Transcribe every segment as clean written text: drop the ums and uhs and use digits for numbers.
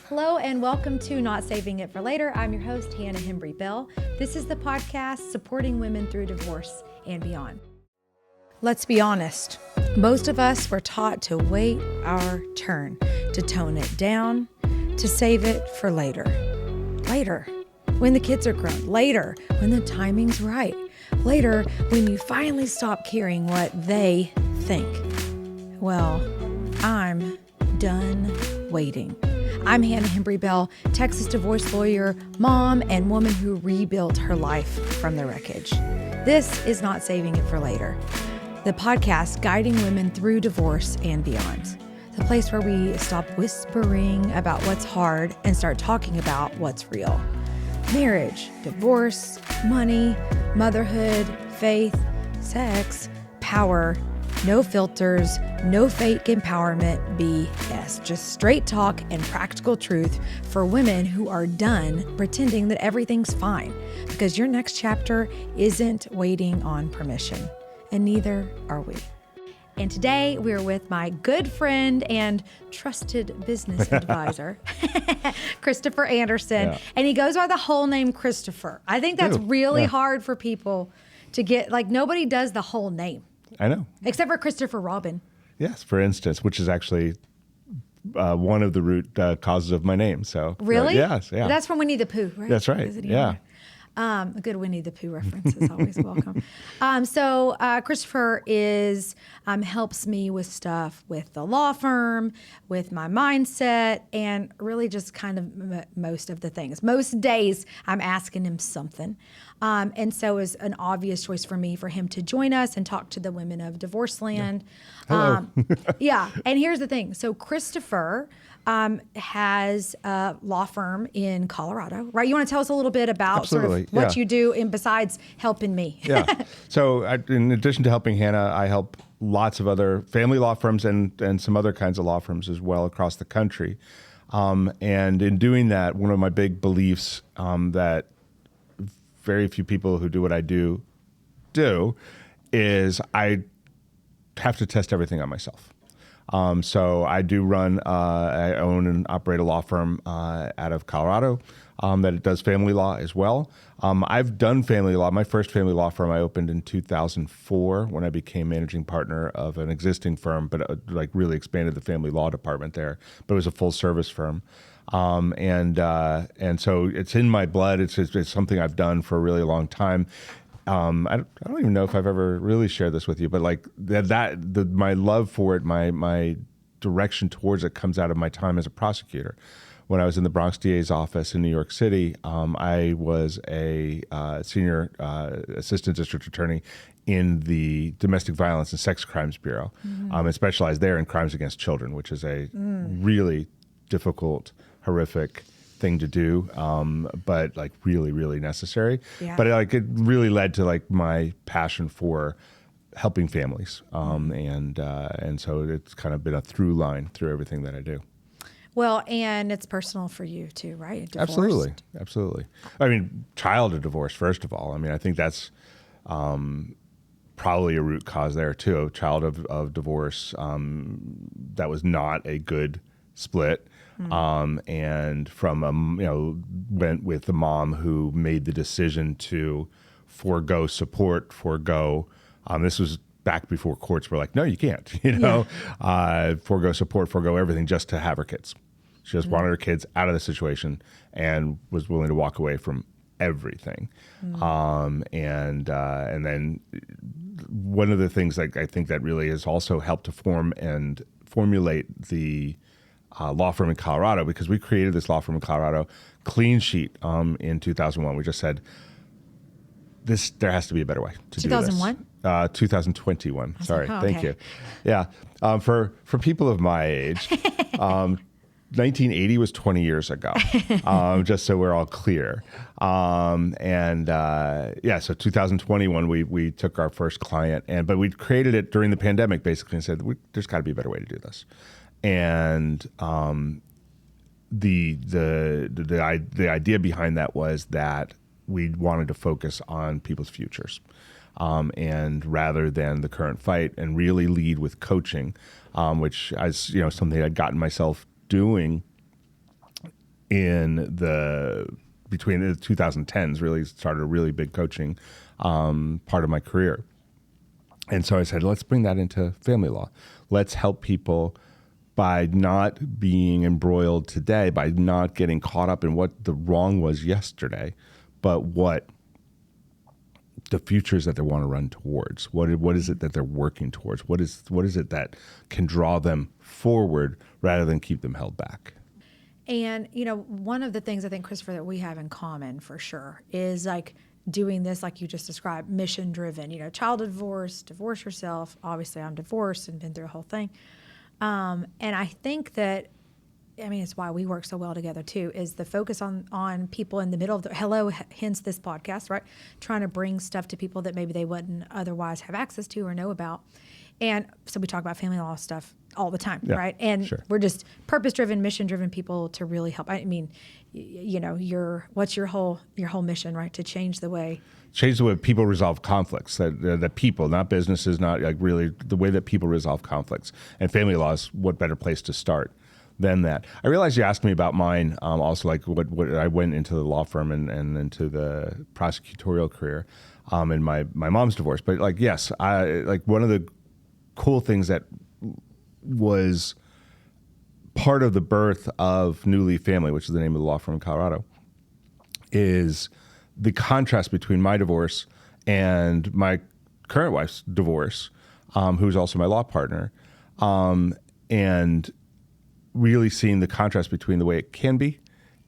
Hello and welcome to Not Saving It for Later. I'm your host, Hannah Hembry Bell. This is the podcast supporting women through divorce and beyond. Let's be honest. Most of us were taught to wait our turn, to tone it down, to save it for later. Later, when the kids are grown. Later, when the timing's right. Later, when you finally stop caring what they think. Well, I'm done waiting. I'm Hannah Hembry Bell, Texas divorce lawyer, mom, and woman who rebuilt her life from the wreckage. This is Not Saving It for Later, the podcast guiding women through divorce and beyond. The place where we stop whispering about what's hard and start talking about what's real. Marriage, divorce, money, motherhood, faith, sex, power, no filters, no fake empowerment, BS. Just straight talk and practical truth for women who are done pretending that everything's fine, because your next chapter isn't waiting on permission, and neither are we. And today we're with my good friend and trusted business advisor, Christopher Anderson. Yeah. And he goes by the whole name Christopher. I think that's really hard for people to get, like, nobody does the whole name. I know. Except for Christopher Robin. Yes, for instance, which is actually one of the root causes of my name. So really? Yes, yeah. That's from Winnie the Pooh, right? That's right. Yeah. A good Winnie the Pooh reference is always welcome. So Christopher helps me with stuff with the law firm, with my mindset, and really just kind of most of the things. Most days I'm asking him something. And so it was an obvious choice for me for him to join us and talk to the women of divorce land. Hello. Yeah. And here's the thing. So Christopher has a law firm in Colorado, right? You want to tell us a little bit about sort of what you do and besides helping me? Yeah. So in addition to helping Hannah, I help lots of other family law firms and some other kinds of law firms as well across the country. And in doing that, one of my big beliefs that very few people who do what I do is I have to test everything on myself. So I do I own and operate a law firm out of Colorado that does family law as well. I've done family law. My first family law firm I opened in 2004 when I became managing partner of an existing firm, but really expanded the family law department there. But it was a full service firm. And so it's in my blood. It's something I've done for a really long time. I don't even know if I've ever really shared this with you, but my love for it, my direction towards it comes out of my time as a prosecutor. When I was in the Bronx DA's office in New York City, I was a senior assistant district attorney in the Domestic Violence and Sex Crimes Bureau, and specialized there in crimes against children, which is a really difficult, horrific thing to do, but really, really necessary. Yeah. But it really led to my passion for helping families, and so it's kind of been a through line through everything that I do. Well, and it's personal for you too, right? Divorced. Absolutely. I mean, child of divorce, first of all. I mean, I think that's probably a root cause there too. A child of divorce that was not a good split. And from went with the mom who made the decision to forego support, this was back before courts were like, no, you can't, forego support, forego everything just to have her kids. She just wanted her kids out of the situation and was willing to walk away from everything. And then one of the things I think that really has also helped to form and formulate the law firm in Colorado, because we created this law firm in Colorado, clean sheet in 2001. We just said, there has to be a better way to do this. 2001? 2021. Sorry. Thank you. Yeah. For people of my age, 1980 was 20 years ago, just so we're all clear. So 2021, we took our first client, but we created it during the pandemic, basically, and said, there's got to be a better way to do this. And the idea behind that was that we wanted to focus on people's futures, and rather than the current fight, and really lead with coaching, which is something I'd gotten myself doing between the 2010s, really started a really big coaching part of my career. And so I said, let's bring that into family law. Let's help people by not being embroiled today, by not getting caught up in what the wrong was yesterday, but what the futures that they want to run towards. What is it that they're working towards? What is it that can draw them forward rather than keep them held back? And, one of the things I think, Christopher, that we have in common for sure is like doing this, like you just described, mission driven, child divorce yourself. Obviously I'm divorced and been through a whole thing. And I think that, it's why we work so well together too, is the focus on people in the middle of hence this podcast, right? Trying to bring stuff to people that maybe they wouldn't otherwise have access to or know about. And so we talk about family law stuff all the time, right? And we're just purpose-driven, mission-driven people to really help. What's your whole mission, right? To change the way people resolve conflicts. That people, not businesses, not like really the way that people resolve conflicts. And family law is what better place to start than that. I realized you asked me about mine. Also, like what I went into the law firm and into the prosecutorial career, in my mom's divorce. But like, yes, one of the cool things that was part of the birth of New Leaf Family, which is the name of the law firm in Colorado, is the contrast between my divorce and my current wife's divorce, who's also my law partner, and really seeing the contrast between the way it can be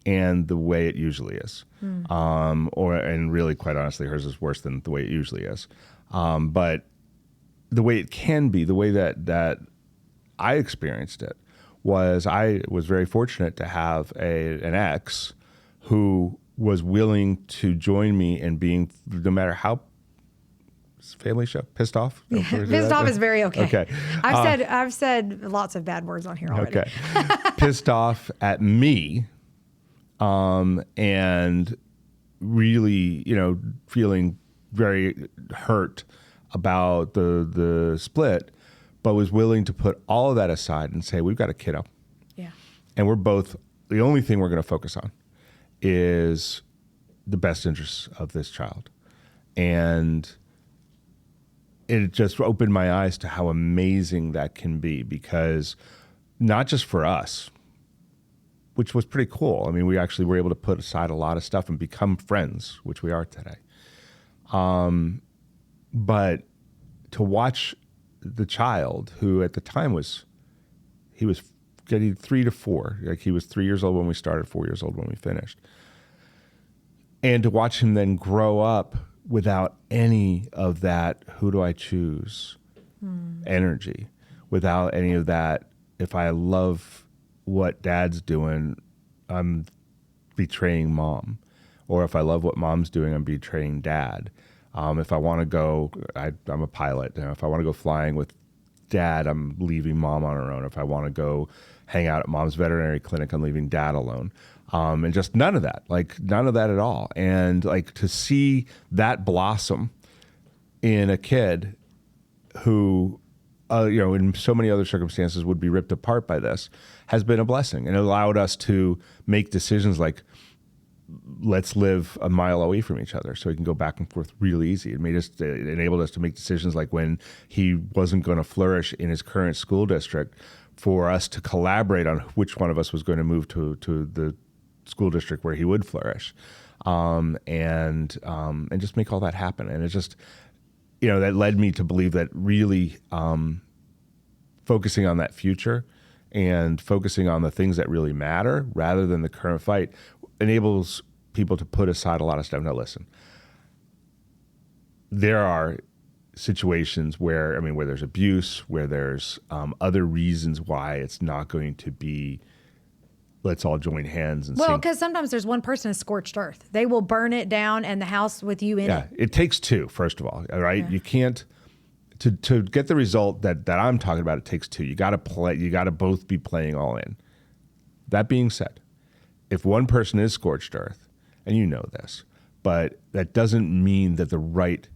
and the way it usually is. And really, quite honestly, hers is worse than the way it usually is. But the way it can be, the way that I experienced it, I was very fortunate to have an ex who was willing to join me in being, no matter how family show, pissed off. Pissed off is very okay. Okay, I've said lots of bad words on here already. Okay, pissed off at me, and really, feeling very hurt about the split, but was willing to put all of that aside and say, we've got a kiddo. Yeah. And the only thing we're going to focus on is the best interests of this child. And it just opened my eyes to how amazing that can be, because not just for us, which was pretty cool. We actually were able to put aside a lot of stuff and become friends, which we are today. But to watch the child, who at the time he was getting 3 to 4, like he was 3 years old when we started, 4 years old when we finished, and to watch him then grow up without any of that who do I choose energy, without any of that, if I love what dad's doing, I'm betraying mom, or if I love what mom's doing, I'm betraying dad. If I want to go, I'm a pilot. If I want to go flying with dad, I'm leaving mom on her own. If I want to go hang out at mom's veterinary clinic, I'm leaving dad alone. And just none of that at all. And like to see that blossom in a kid who, in so many other circumstances would be ripped apart by this, has been a blessing, and it allowed us to make decisions like, let's live a mile away from each other so we can go back and forth really easy. It enabled us to make decisions like when he wasn't going to flourish in his current school district, for us to collaborate on which one of us was going to move to the school district where he would flourish, and just make all that happen. And it just, that led me to believe that really focusing on that future and focusing on the things that really matter rather than the current fight enables people to put aside a lot of stuff. Now, listen, there are situations where there's abuse, where there's other reasons why it's not going to be, let's all join hands and sing. Because sometimes there's one person is scorched earth. They will burn it down and the house with you in it. Yeah, it takes two, first of all, right? Yeah. You can't, to get the result that I'm talking about, it takes two. You got to both be playing all in. That being said, if one person is scorched earth, and you know this, but that doesn't mean that the right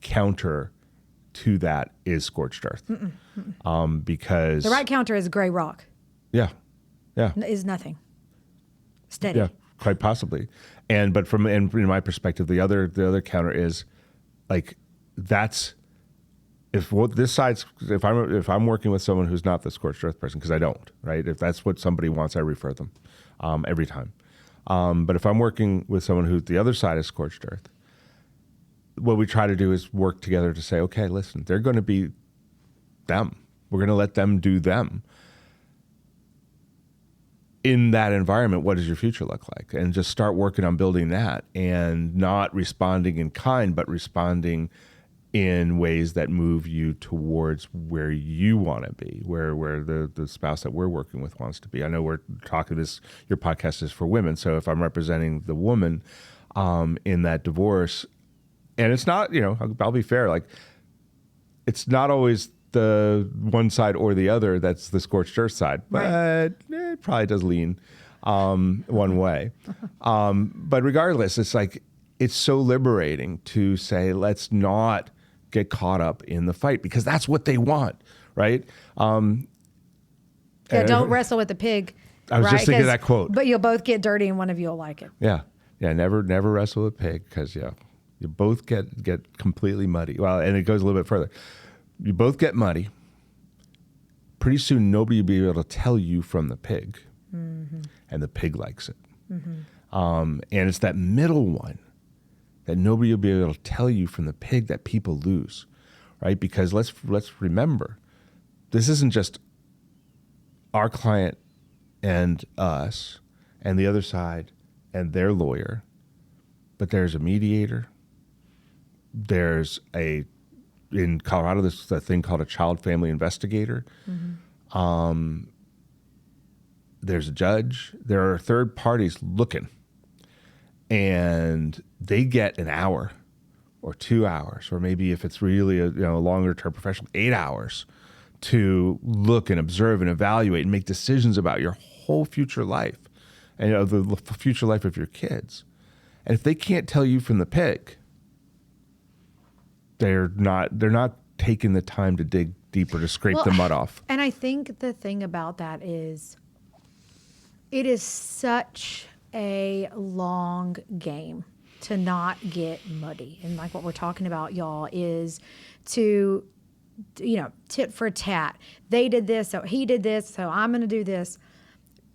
counter to that is scorched earth. Mm-mm. Because the right counter is gray rock. Yeah. Is nothing. steady. Yeah, quite possibly. But from in my perspective, the other counter is like that's if I'm working with someone who's not the scorched earth person, because I don't, right? If that's what somebody wants, I refer them every time. But if I'm working with someone who's the other side is scorched earth, what we try to do is work together to say, okay, listen, they're going to be them. We're going to let them do them. In that environment, what does your future look like? And just start working on building that, and not responding in kind, but responding in ways that move you towards where you want to be, where the spouse that we're working with wants to be. I know we're talking this, your podcast is for women. So if I'm representing the woman in that divorce, and it's not, I'll be fair, like it's not always the one side or the other that's the scorched earth side, but it probably does lean one way. But regardless, it's like, it's so liberating to say, let's not get caught up in the fight, because that's what they want, right? Don't wrestle with the pig. I was just thinking of that quote. But you'll both get dirty and one of you will like it. Yeah. Never wrestle with a pig, because you both get completely muddy. Well, and it goes a little bit further. You both get muddy. Pretty soon, nobody will be able to tell you from the pig, and the pig likes it. And it's that middle one that nobody will be able to tell you from the pig that people lose, right? Because let's remember, this isn't just our client and us and the other side and their lawyer, but there's a mediator. There's in Colorado, there's a thing called a child family investigator. There's a judge. There are third parties looking, and they get an hour or 2 hours, or maybe if it's really a longer term professional, 8 hours to look and observe and evaluate and make decisions about your whole future life and the future life of your kids. And if they can't tell you from the pig, they're not taking the time to dig deeper to scrape the mud off. And I think the thing about that is, it is such a long game to not get muddy. And like what we're talking about, y'all, is to, tit for tat. They did this, so he did this, so I'm going to do this.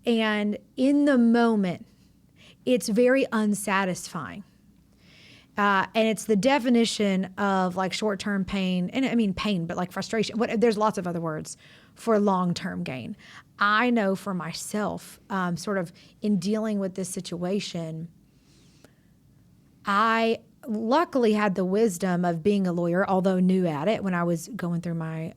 And in the moment, it's very unsatisfying. And it's the definition of like short-term pain, and I mean pain, but like frustration. There's lots of other words for long-term gain. I know for myself, sort of in dealing with this situation, I luckily had the wisdom of being a lawyer, although new at it when I was going through my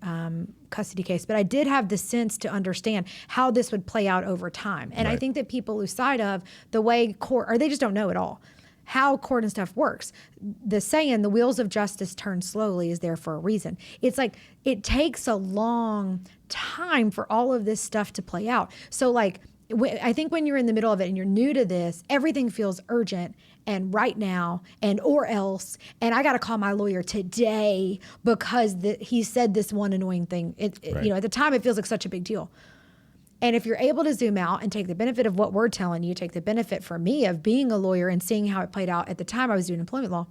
custody case. But I did have the sense to understand how this would play out over time. And I think that people lose sight of the way court, or they just don't know at all how court and stuff works. The saying, the wheels of justice turn slowly, is there for a reason. It's like, it takes a long time for all of this stuff to play out. So like, I think when you're in the middle of it and you're new to this, everything feels urgent and right now and or else. And I got to call my lawyer today because he said this one annoying thing. At the time, it feels like such a big deal. And if you're able to zoom out and take the benefit of what we're telling you, take the benefit for me of being a lawyer and seeing how it played out at the time I was doing employment law,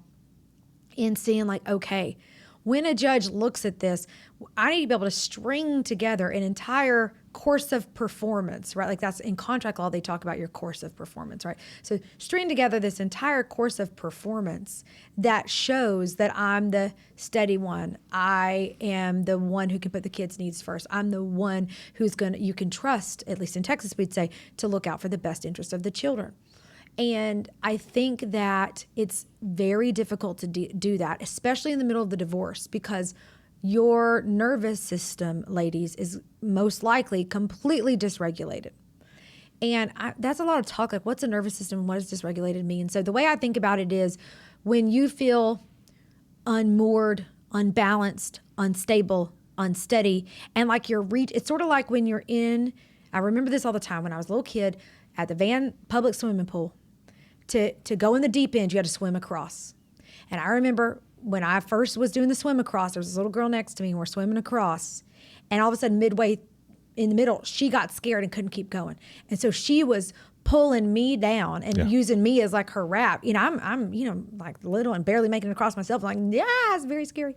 and seeing like, okay, when a judge looks at this, I need to be able to string together an entire course of performance, right? Like that's in contract law, they talk about your course of performance, right? So string together this entire course of performance that shows that I'm the steady one. I am the one who can put the kids' needs first. I'm the one who's you can trust, at least in Texas, we'd say, to look out for the best interest of the children. And I think that it's very difficult to do that, especially in the middle of the divorce, because your nervous system, ladies, is most likely completely dysregulated. And that's a lot of talk, like what's a nervous system? What does dysregulated mean? So the way I think about it is when you feel unmoored, unbalanced, unstable, unsteady, and like it's sort of like when you're I remember this all the time when I was a little kid at the Van public swimming pool. To go in the deep end, you had to swim across. And I remember when I first was doing the swim across, there was this little girl next to me and we're swimming across. And all of a sudden, midway in the middle, she got scared and couldn't keep going. And so she was pulling me down and Yeah. using me as like her wrap. I'm like little and barely making it across myself. I'm like, yeah, it's very scary.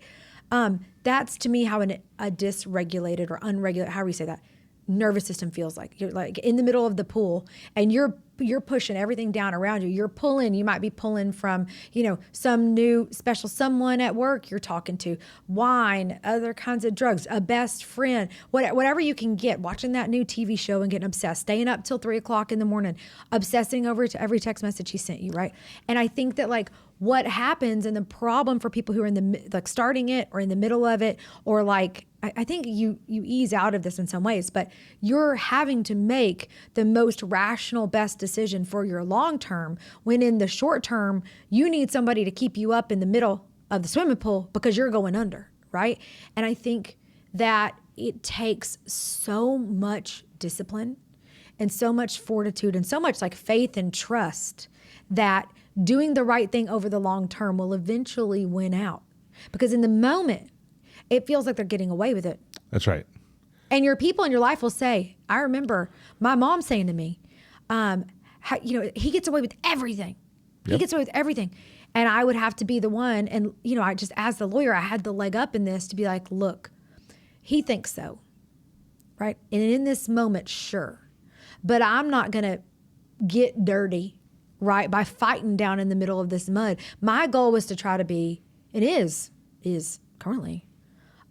That's to me how a dysregulated or unregulated, however you say that, nervous system feels like. You're like in the middle of the pool and you're pushing everything down around you. You're pulling, you might be pulling from, some new special someone at work you're talking to, wine, other kinds of drugs, a best friend, whatever you can get, watching that new TV show and getting obsessed, staying up till 3:00 in the morning, obsessing over to every text message he sent you, right? And I think that like what happens and the problem for people who are in the like starting it or in the middle of it, or like I think you ease out of this in some ways, but you're having to make the most rational, best decision for your long term, when in the short term, you need somebody to keep you up in the middle of the swimming pool because you're going under, right? And I think that it takes so much discipline and so much fortitude and so much like faith and trust that doing the right thing over the long term will eventually win out. Because in the moment, it feels like they're getting away with it. That's right. And your people in your life will say, I remember my mom saying to me, he gets away with everything. Yep. He gets away with everything. And I would have to be the one. And, I just, as the lawyer, I had the leg up in this to be like, look, he thinks so, right? And in this moment, sure. But I'm not going to get dirty, right, by fighting down in the middle of this mud. My goal was to try to be, it is currently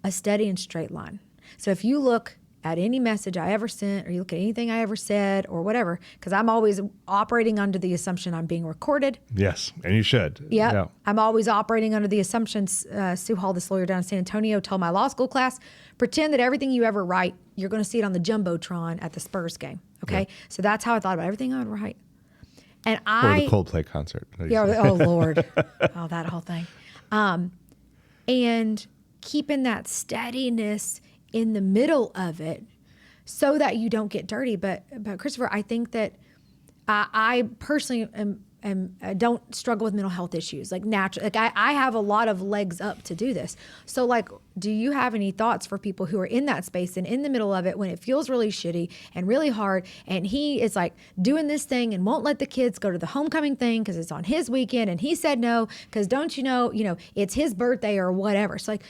a steady and straight line. So if you look at any message I ever sent, or you look at anything I ever said or whatever, because I'm always operating under the assumption I'm being recorded. Yes, and you should. Yep. Yeah. I'm always operating under the assumption, Sue Hall, this lawyer down in San Antonio, told my law school class, pretend that everything you ever write, you're going to see it on the Jumbotron at the Spurs game. Okay? Yeah. So that's how I thought about everything I would write. And Or the Coldplay concert. Yeah, oh Lord. Oh, that whole thing. And keeping that steadiness in the middle of it so that you don't get dirty. But Christopher, I think that I personally don't struggle with mental health issues, like natural. Like I have a lot of legs up to do this. So like, do you have any thoughts for people who are in that space and in the middle of it when it feels really shitty and really hard, and he is like doing this thing and won't let the kids go to the homecoming thing because it's on his weekend and he said no because don't you know it's his birthday or whatever. So like,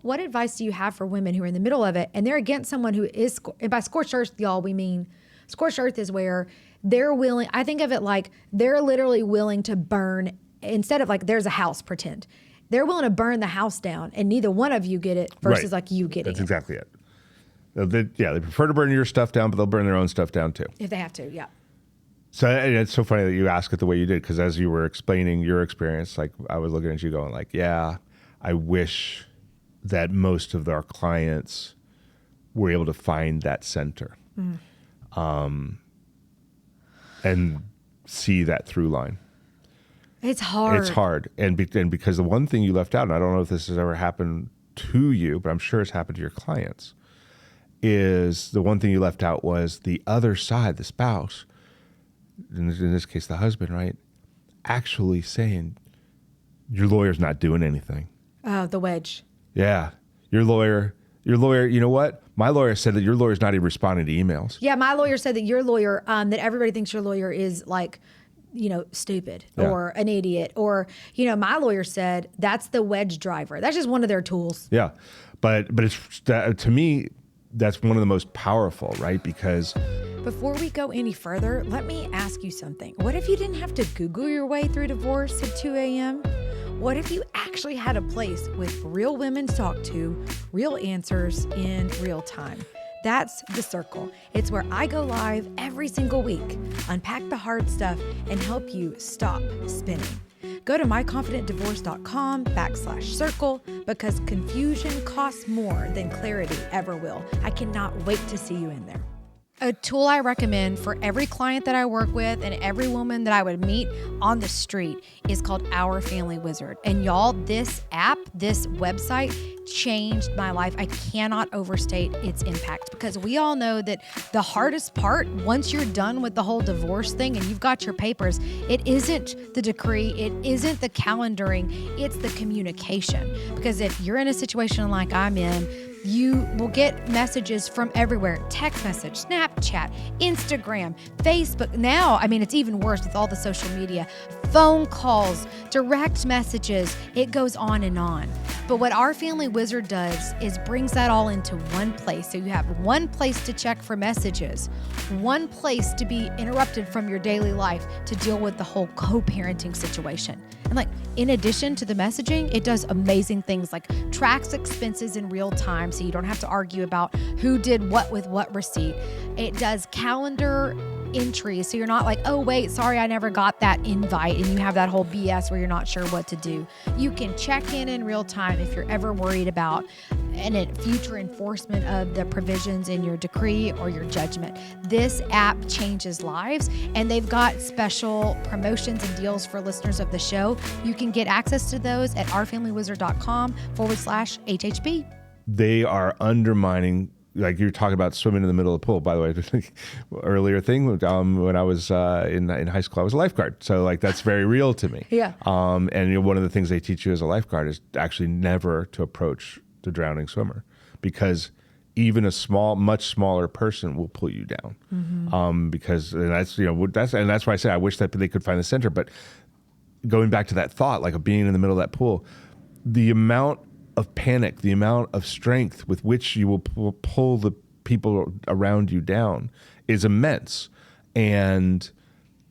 what advice do you have for women who are in the middle of it and they're against someone who is, and by scorched earth, y'all, we mean scorched earth is where they're willing, I think of it like they're literally willing to burn, instead of like there's a house, pretend. They're willing to burn the house down and neither one of you get it versus Right. like you getting That's it. exactly it. They prefer to burn your stuff down, but they'll burn their own stuff down too. If they have to, yeah. So and it's so funny that you ask it the way you did, because as you were explaining your experience, like I was looking at you going like, yeah, I wish that most of our clients were able to find that center. And see that through line. It's hard. It's hard. And because the one thing you left out, and I don't know if this has ever happened to you, but I'm sure it's happened to your clients, is the one thing you left out was the other side, the spouse, in this case, the husband, right? Actually saying, your lawyer's not doing anything. Oh, the wedge. Yeah. Your lawyer, you know what? My lawyer said that your lawyer's not even responding to emails. Yeah, my lawyer said that your lawyer, that everybody thinks your lawyer is like, stupid or an idiot. Or, my lawyer said that's the wedge driver. That's just one of their tools. Yeah. But it's to me, that's one of the most powerful, right? Because before we go any further, let me ask you something. What if you didn't have to Google your way through divorce at 2 a.m.? What if you actually had a place with real women to talk to, real answers in real time? That's The Circle. It's where I go live every single week, unpack the hard stuff, and help you stop spinning. Go to myconfidentdivorce.com/circle because confusion costs more than clarity ever will. I cannot wait to see you in there. A tool I recommend for every client that I work with and every woman that I would meet on the street is called Our Family Wizard. And y'all, this app, this website changed my life. I cannot overstate its impact because we all know that the hardest part, once you're done with the whole divorce thing and you've got your papers, it isn't the decree, it isn't the calendaring, it's the communication. Because if you're in a situation like I'm in, You will get messages from everywhere. Text message, Snapchat, Instagram, Facebook. Now, I mean, it's even worse with all the social media. Phone calls, direct messages. It goes on and on. But what our family wizard does is brings that all into one place. So you have one place to check for messages, one place to be interrupted from your daily life to deal with the whole co-parenting situation. And like, in addition to the messaging, it does amazing things like tracks expenses in real time so you don't have to argue about who did what with what receipt. It does calendar entries so you're not like, oh wait, sorry, I never got that invite, and you have that whole BS where you're not sure what to do. You can check in real time if you're ever worried about a future enforcement of the provisions in your decree or your judgment. This app changes lives, and they've got special promotions and deals for listeners of the show. You can get access to those at ourfamilywizard.com/HHB. They are undermining, like you're talking about swimming in the middle of the pool. By the way, earlier thing, when I was in high school, I was a lifeguard. So like, that's very real to me. Yeah. And one of the things they teach you as a lifeguard is actually never to approach the drowning swimmer, because even a much smaller person will pull you down. Mm-hmm. Because that's why I say I wish that they could find the center. But going back to that thought, like of being in the middle of that pool, the amount of panic, the amount of strength with which you will pull the people around you down is immense. And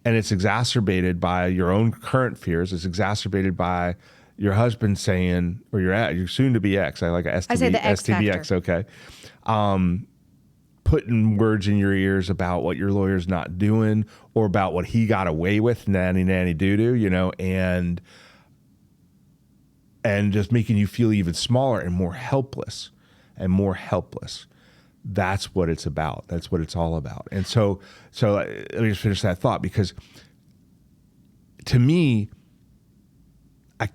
it's exacerbated by your own current fears. It's exacerbated by your husband saying, or your soon-to-be ex, I like STB, I say the X STBX, okay, putting words in your ears about what your lawyer's not doing or about what he got away with, nanny doo-doo, and just making you feel even smaller and more helpless and more helpless. That's what it's about. That's what it's all about. And so let me just finish that thought, because to me, I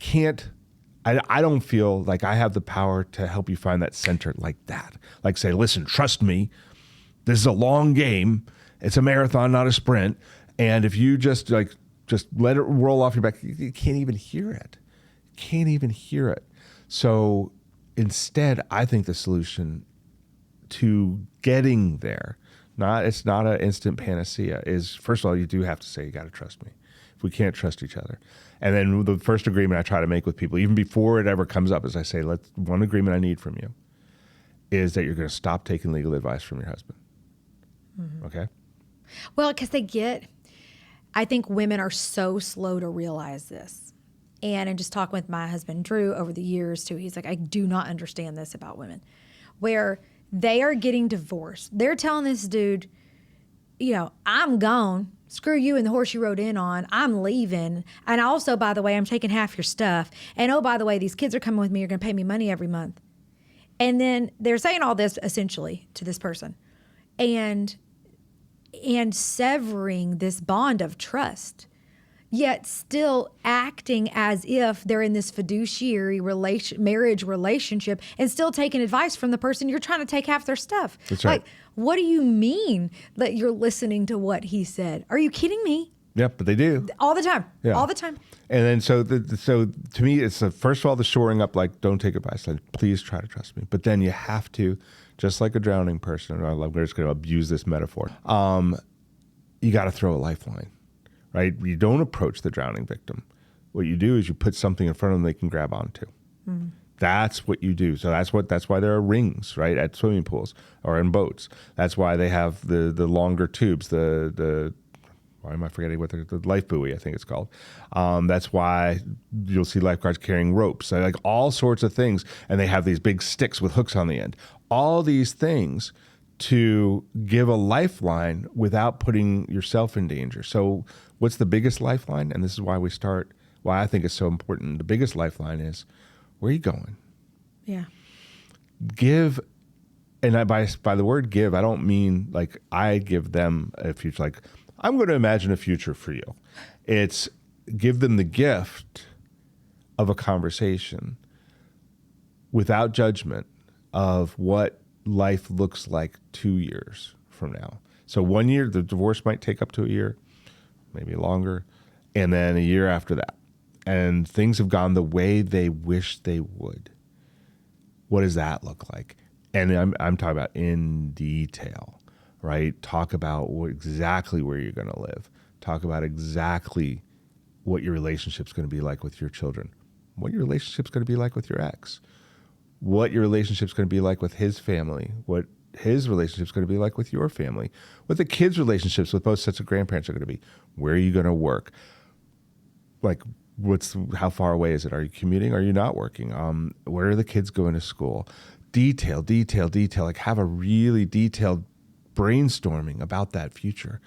don't feel like I have the power to help you find that center like that. Like say, listen, trust me, this is a long game. It's a marathon, not a sprint. And if you just let it roll off your back, you can't even hear it. Can't even hear it. So instead, I think the solution to getting there, it's not an instant panacea, is first of all, you do have to say, you got to trust me. If we can't trust each other. And then the first agreement I try to make with people, even before it ever comes up, is I say, one agreement I need from you is that you're going to stop taking legal advice from your husband. Mm-hmm. Okay? Well, because I think women are so slow to realize this. And in just talking with my husband, Drew, over the years too, he's like, I do not understand this about women, where they are getting divorced. They're telling this dude, I'm gone. Screw you and the horse you rode in on. I'm leaving. And also, by the way, I'm taking half your stuff. And oh, by the way, these kids are coming with me. You're going to pay me money every month. And then they're saying all this essentially to this person and severing this bond of trust, yet still acting as if they're in this fiduciary marriage relationship and still taking advice from the person you're trying to take half their stuff. That's right. Like, what do you mean that you're listening to what he said? Are you kidding me? Yep, but they do. All the time. Yeah. All the time. And then so to me, it's first of all, the shoring up, like, don't take advice. Like, please try to trust me. But then you have to, just like a drowning person, we're just going to abuse this metaphor. You got to throw a lifeline, right? You don't approach the drowning victim. What you do is you put something in front of them they can grab onto. Mm. That's what you do. So that's why there are rings, right, at swimming pools or in boats. That's why they have the longer tubes, why am I forgetting what the life buoy, I think it's called. That's why you'll see lifeguards carrying ropes, like all sorts of things. And they have these big sticks with hooks on the end. All these things to give a lifeline without putting yourself in danger. So what's the biggest lifeline? And this is why I think it's so important. The biggest lifeline is, where are you going? Yeah. Give, and by the word give, I don't mean like I give them a future, like I'm going to imagine a future for you. It's give them the gift of a conversation without judgment of what life looks like 2 years from now. So 1 year, the divorce might take up to a year, maybe longer, and then a year after that. And things have gone the way they wish they would. What does that look like? And I'm talking about in detail, right? Talk about exactly where you're going to live. Talk about exactly what your relationship's going to be like with your children, what your relationship's going to be like with your ex, what your relationship's going to be like with his family, what his relationship's going to be like with your family, what the kids' relationships with both sets of grandparents are going to be, where are you going to work, like how far away is it? Are you commuting? Are you not working? Where are the kids going to school? Detail, like have a really detailed brainstorming about that future.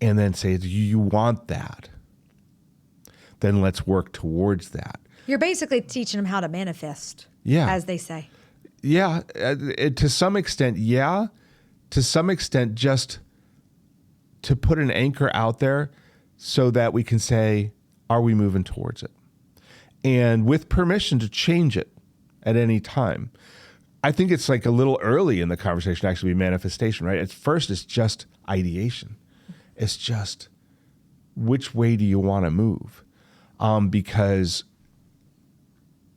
And then say, do you want that? Then let's work towards that. You're basically teaching them how to manifest, as they say. Yeah, to some extent, yeah. To some extent, just to put an anchor out there so that we can say, are we moving towards it? And with permission to change it at any time. I think it's like a little early in the conversation to actually be manifestation, right? At first, it's just ideation. It's just, which way do you want to move? Because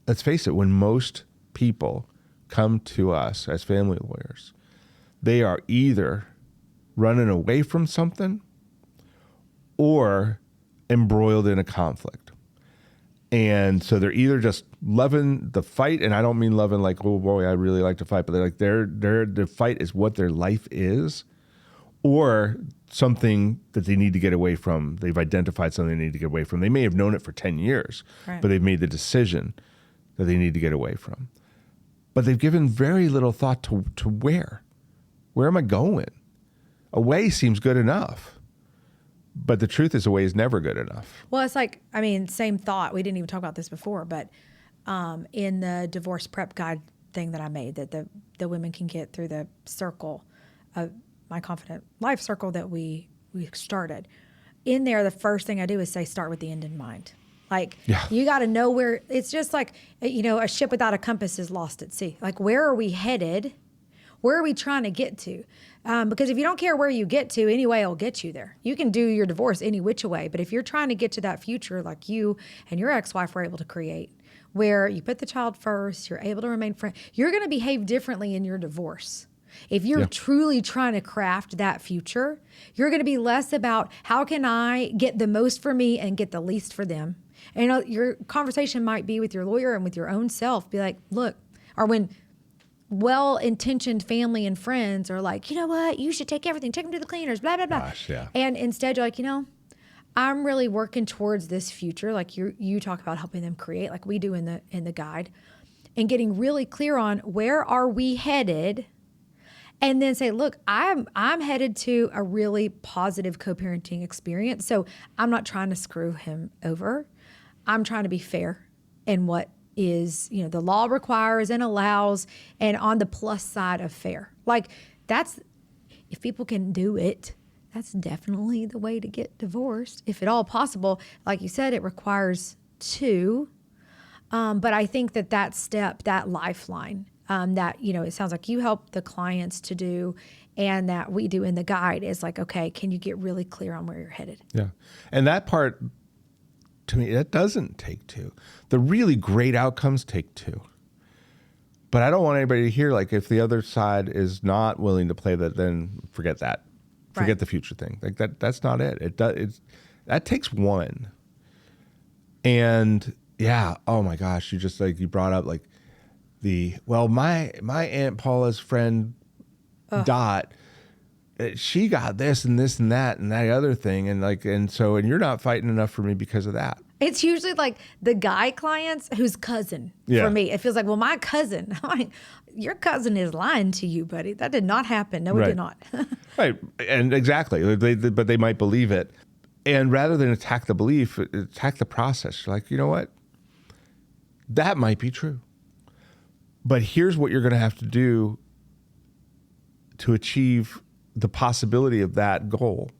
let's face it, when most people come to us as family lawyers, they are either running away from something or embroiled in a conflict. And so they're either just loving the fight, and I don't mean loving like, oh boy, I really like to fight, but they're like their fight is what their life is, or something that they need to get away from. They've identified something they need to get away from. They may have known it for 10 years, right, but they've made the decision that they need to get away from. But they've given very little thought to where. Where am I going? Away seems good enough. But the truth is, away is never good enough. Well, it's like, I mean, same thought. We didn't even talk about this before, but in the divorce prep guide thing that I made, that the women can get through the circle of my Confident Life circle that we started. In there, the first thing I do is say, start with the end in mind. Like, you got to know where, it's just like, a ship without a compass is lost at sea. Like, where are we headed? Where are we trying to get to? Because if you don't care where you get to, any way will get you there. You can do your divorce any which way, but if you're trying to get to that future like you and your ex-wife were able to create, where you put the child first, you're able to remain friends, you're going to behave differently in your divorce. If you're truly trying to craft that future, you're going to be less about how can I get the most for me and get the least for them. And your conversation might be with your lawyer and with your own self, be like, look, or when well-intentioned family and friends are like, you know what, you should take everything, take them to the cleaners, blah, blah, blah. Gosh, yeah. And instead you're like, I'm really working towards this future. Like you talk about helping them create, like we do in the guide, and getting really clear on where are we headed, and then say, look, I'm headed to a really positive co-parenting experience. So I'm not trying to screw him over. I'm trying to be fair in what is, the law requires and allows, and on the plus side of fair. Like, that's, if people can do it, that's definitely the way to get divorced. If at all possible, like you said, it requires two. But I think that step, that lifeline, that, it sounds like you help the clients to do, and that we do in the guide is like, okay, can you get really clear on where you're headed? Yeah. And that part, to me, that doesn't take two. The really great outcomes take two. But I don't want anybody to hear, like, if the other side is not willing to play that, then forget that. Forget the future thing. Like that's not it. That takes one. And yeah, oh my gosh, you brought up like my Aunt Paula's friend Dot, she got this and this and that other thing, and so you're not fighting enough for me because of that. It's usually like the guy clients whose cousin for me. It feels like, well, my cousin. I'm like, your cousin is lying to you, buddy. That did not happen. No, it did not. Right, and exactly. But they might believe it, and rather than attack the belief, attack the process. You're like, you know what? That might be true, but here's what you're going to have to do to achieve the possibility of that goal,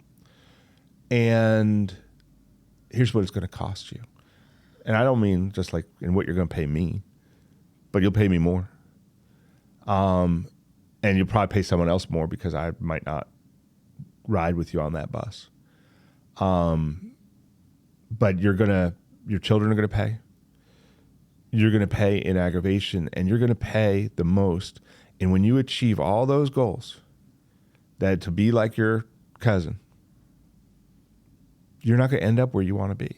and here's what it's going to cost you. And I don't mean just like in what you're going to pay me, but you'll pay me more. And you'll probably pay someone else more because I might not ride with you on that bus. But your children are going to pay. You're going to pay in aggravation, and you're going to pay the most And when you achieve all those goals, that to be like your cousin, you're not going to end up where you want to be.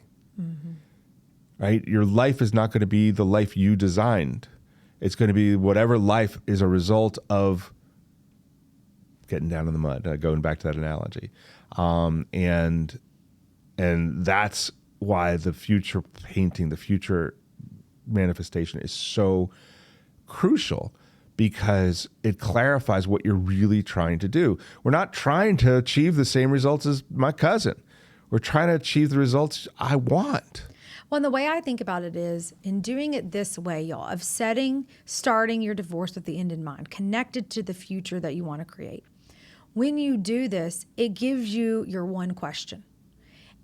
Right? Your life is not going to be the life you designed. It's going to be whatever life is a result of getting down in the mud, going back to that analogy. And that's why the future painting, the future manifestation is so crucial, because it clarifies what you're really trying to do. We're not trying to achieve the same results as my cousin. We're trying to achieve the results I want. Well, and the way I think about it is in doing it this way, y'all, of starting your divorce with the end in mind, connected to the future that you want to create. When you do this, it gives you your one question.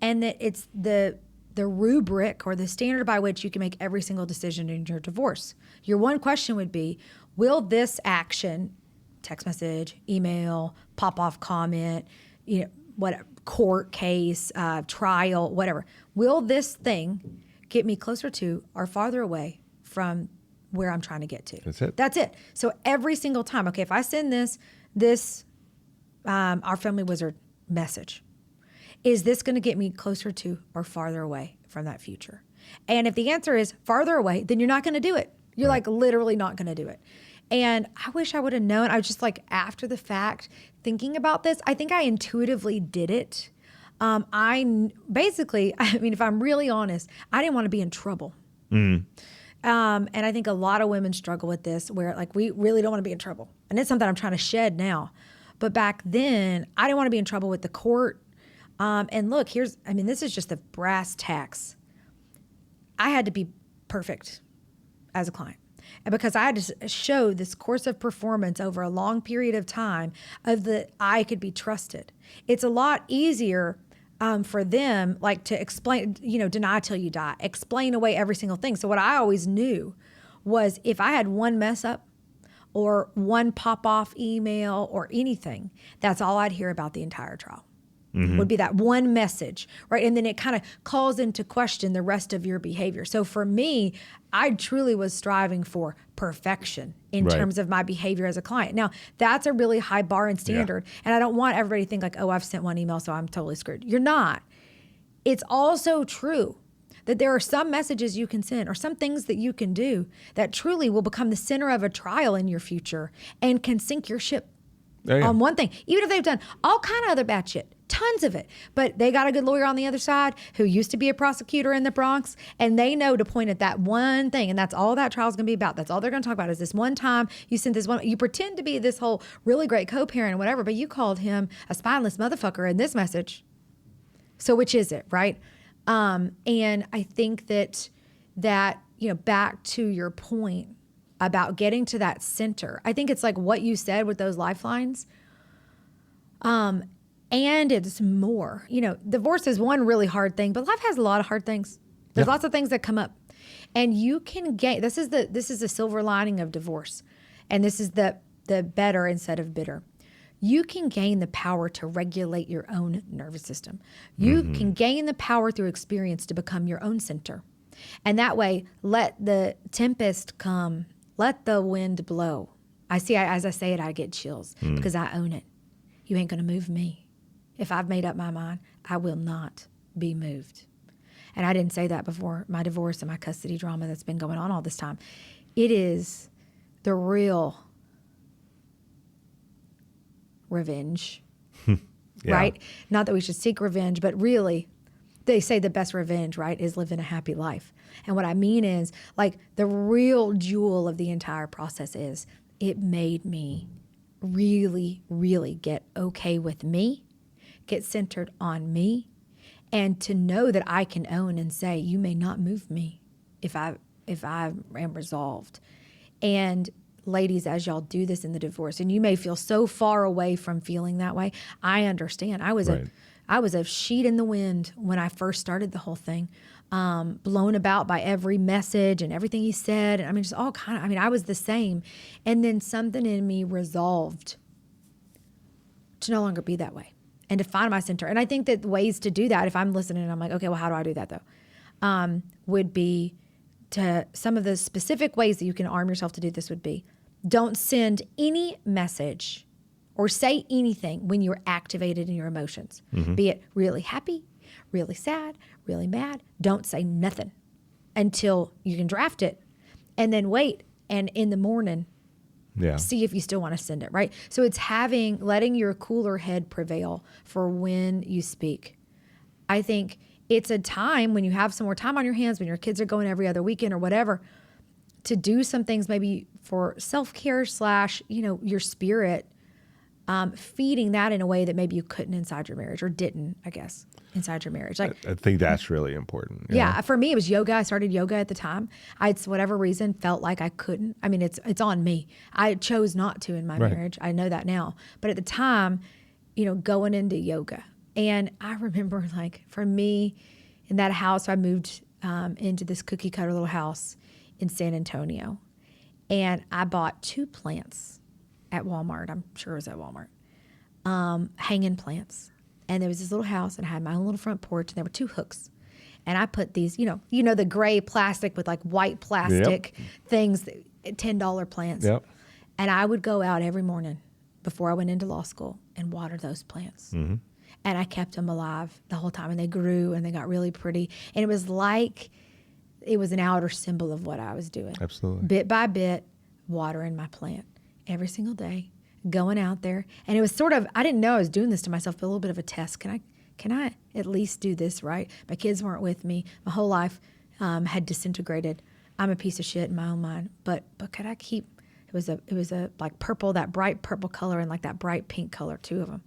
And that it's the rubric or the standard by which you can make every single decision in your divorce. Your one question would be, will this action, text message, email, pop-off comment, whatever, court case, trial, whatever, will this thing get me closer to or farther away from where I'm trying to get to? That's it. So every single time, okay, if I send this Our Family Wizard message, is this going to get me closer to or farther away from that future? And if the answer is farther away, then you're not going to do it. You're like literally not going to do it. And I wish I would have known. I was just like, after the fact, thinking about this, I think I intuitively did it. If I'm really honest, I didn't want to be in trouble. And I think a lot of women struggle with this, where like we really don't want to be in trouble. And it's something I'm trying to shed now. But back then, I didn't want to be in trouble with the court. And look, this is just the brass tacks. I had to be perfect as a client. And because I had to show this course of performance over a long period of time of that I could be trusted. It's a lot easier for them, like, to explain, deny till you die, explain away every single thing. So what I always knew was if I had one mess up or one pop-off email or anything, that's all I'd hear about the entire trial. Would be that one message, right? And then it kind of calls into question the rest of your behavior. So for me, I truly was striving for perfection in terms of my behavior as a client. Now, that's a really high bar and standard. Yeah. And I don't want everybody to think like, oh, I've sent one email, so I'm totally screwed. You're not. It's also true that there are some messages you can send or some things that you can do that truly will become the center of a trial in your future and can sink your ship on one thing. Even if they've done all kind of other bad shit. Tons of it. But they got a good lawyer on the other side who used to be a prosecutor in the Bronx, and they know to point at that one thing, and that's all that trial's going to be about. That's all they're going to talk about is this one time you sent this one. You pretend to be this whole really great co-parent and whatever, but you called him a spineless motherfucker in this message. So which is it, right? And I think that back to your point about getting to that center, I think it's like what you said with those lifelines. And it's more, divorce is one really hard thing, but life has a lot of hard things. There's lots of things that come up, and you can gain. This is the silver lining of divorce, and this is the better instead of bitter. You can gain the power to regulate your own nervous system. You can gain the power through experience to become your own center, and that way, let the tempest come, let the wind blow. As I say it, I get chills because I own it. You ain't gonna move me. If I've made up my mind, I will not be moved. And I didn't say that before my divorce and my custody drama that's been going on all this time. It is the real revenge, right? Not that we should seek revenge, but really, they say the best revenge, right, is living a happy life. And what I mean is, like, the real jewel of the entire process is it made me really, really get okay with me, get centered on me, and to know that I can own and say, you may not move me if I am resolved. And ladies, as y'all do this in the divorce, and you may feel so far away from feeling that way, I understand. I was a sheet in the wind when I first started the whole thing, blown about by every message and everything he said. And just all kind of, I was the same. And then something in me resolved to no longer be that way and to find my center. And I think that ways to do that, if I'm listening and I'm like, okay, well, how do I do that though? Would be to some of the specific ways that you can arm yourself to do this would be Don't send any message or say anything when you're activated in your emotions, be it really happy, really sad, really mad. Don't say nothing until you can draft it, and then wait. And in the morning, see if you still want to send it, right? So it's letting your cooler head prevail for when you speak. I think it's a time when you have some more time on your hands, when your kids are going every other weekend or whatever, to do some things maybe for self-care / your spirit, feeding that in a way that maybe you couldn't inside your marriage, or didn't, I guess, inside your marriage. Like, I think that's really important. Yeah. For me, it was yoga. I started yoga at the time. I, for whatever reason, felt like I couldn't. I mean, it's on me. I chose not to in my marriage. I know that now. But at the time, going into yoga. And I remember, like, for me, in that house, I moved into this cookie cutter little house in San Antonio. And I bought 2 plants at Walmart. I'm sure it was at Walmart. Hanging plants. And there was this little house, and I had my own little front porch, and there were 2 hooks. And I put these, the gray plastic with like white plastic things, $10 plants. Yep. And I would go out every morning before I went into law school and water those plants. Mm-hmm. And I kept them alive the whole time, and they grew and they got really pretty. And it was like it was an outer symbol of what I was doing. Absolutely. Bit by bit, watering my plant every single day, going out there. And it was sort of, I didn't know I was doing this to myself, but a little bit of a test. Can I at least do this right? My kids weren't with me. My whole life had disintegrated. I'm a piece of shit in my own mind. But could I keep, it was a like purple, that bright purple color, and like that bright pink color, 2 of them.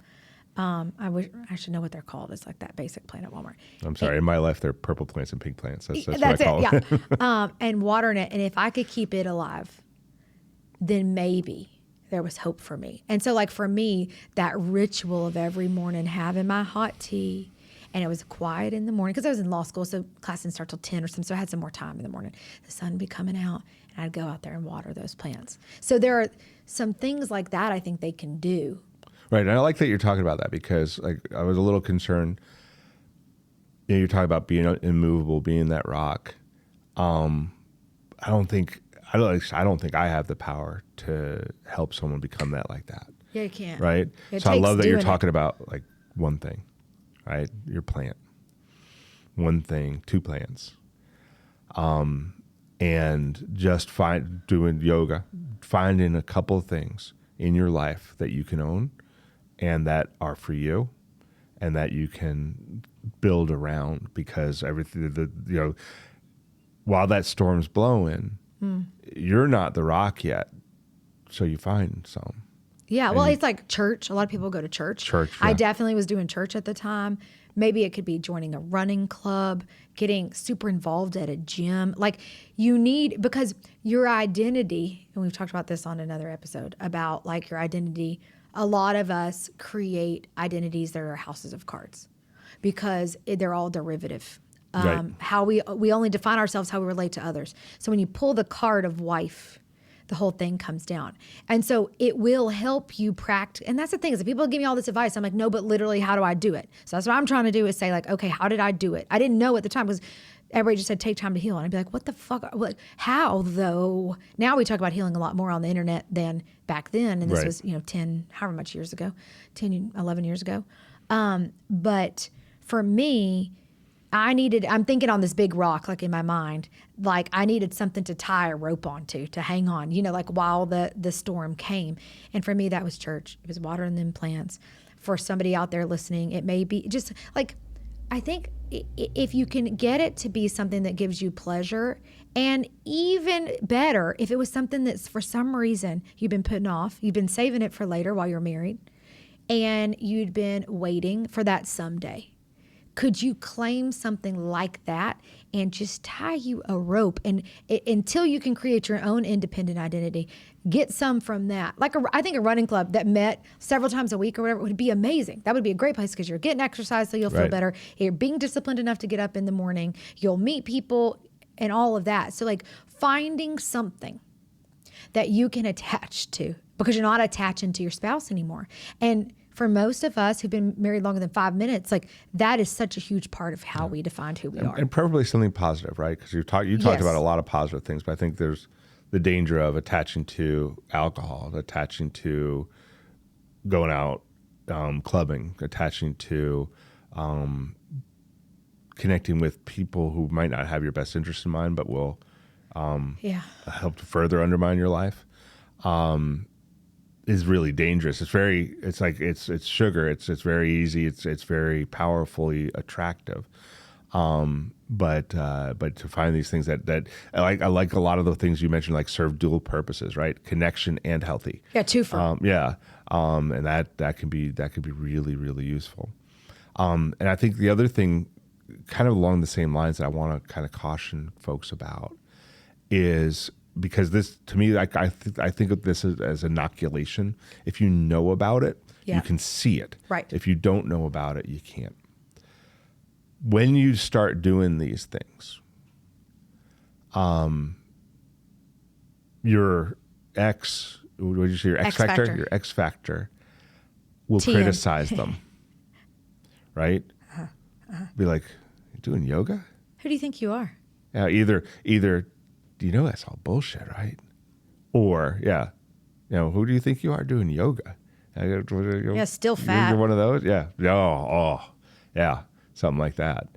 I should know what they're called. It's like that basic plant at Walmart. I'm sorry. In my life, they're purple plants and pink plants. That's what I call it. Yeah. And watering it. And if I could keep it alive, then maybe there was hope for me. And so, like, for me, that ritual of every morning having my hot tea, and it was quiet in the morning because I was in law school, so class didn't start till 10 or something. So I had some more time in the morning. The sun would be coming out, and I'd go out there and water those plants. So there are some things like that I think they can do. Right, and I like that you're talking about that, because like I was a little concerned. You're talking about being immovable, being that rock. I don't think I have the power to help someone become that like that. Yeah, you can't. Right. So I love that you're talking about like one thing, right? Your plant, one thing, 2 plants, and just doing yoga, finding a couple of things in your life that you can own and that are for you, and that you can build around, because everything, while that storm's blowing, you're not the rock yet. So you find some. Yeah. Well, it's like church. A lot of people go to church. Yeah. I definitely was doing church at the time. Maybe it could be joining a running club, getting super involved at a gym. Like, because your identity, and we've talked about this on another episode about like your identity. A lot of us create identities that are houses of cards because they're all derivative. Right. How we only define ourselves how we relate to others. So when you pull the card of wife, the whole thing comes down. And so it will help you practice. And that's the thing, is that people give me all this advice. I'm like, no, but literally, how do I do it? So that's what I'm trying to do, is say like, okay, how did I do it? I didn't know at the time, because everybody just said, take time to heal. And I'd be like, what the fuck? How though? Now we talk about healing a lot more on the internet than back then. And this was, 10, however much years ago, 10, 11 years ago. But for me, I'm thinking on this big rock, like in my mind, like I needed something to tie a rope onto, to hang on, like while the storm came. And for me, that was church. It was watering them plants. For somebody out there listening, it may be just like, I think if you can get it to be something that gives you pleasure, and even better, if it was something that's for some reason you've been putting off, you've been saving it for later while you're married, and you'd been waiting for that someday. Could you claim something like that and just tie you a rope, and until you can create your own independent identity, get some from that. Like I think a running club that met several times a week or whatever would be amazing. That would be a great place, because you're getting exercise, so you'll feel better. You're being disciplined enough to get up in the morning. You'll meet people and all of that. So like finding something that you can attach to, because you're not attaching to your spouse anymore. And for most of us who've been married longer than 5 minutes, like that is such a huge part of how we defined who we are. And preferably something positive, right? Because you talked about a lot of positive things, but I think there's the danger of attaching to alcohol, attaching to going out, clubbing, attaching to connecting with people who might not have your best interest in mind, but will help to further undermine your life, is really dangerous. It's sugar. It's very easy. It's very powerfully attractive. But to find these things that I like a lot of the things you mentioned, like serve dual purposes, right? Connection and healthy. Yeah, two for. And that can be really, really useful. And I think the other thing, kind of along the same lines, that I want to kind of caution folks about is, because this, to me, I think of this as inoculation. If you know about it, you can see it. Right. If you don't know about it, you can't. When you start doing these things, your X, what did you say, your X factor? Your X factor will criticize them, right? Be like, "You're doing yoga? Who do you think you are?" Yeah, either you know that's all bullshit, right? Or who do you think you are doing yoga? Yeah, still fat. You're one of those, yeah. Yeah, something like that.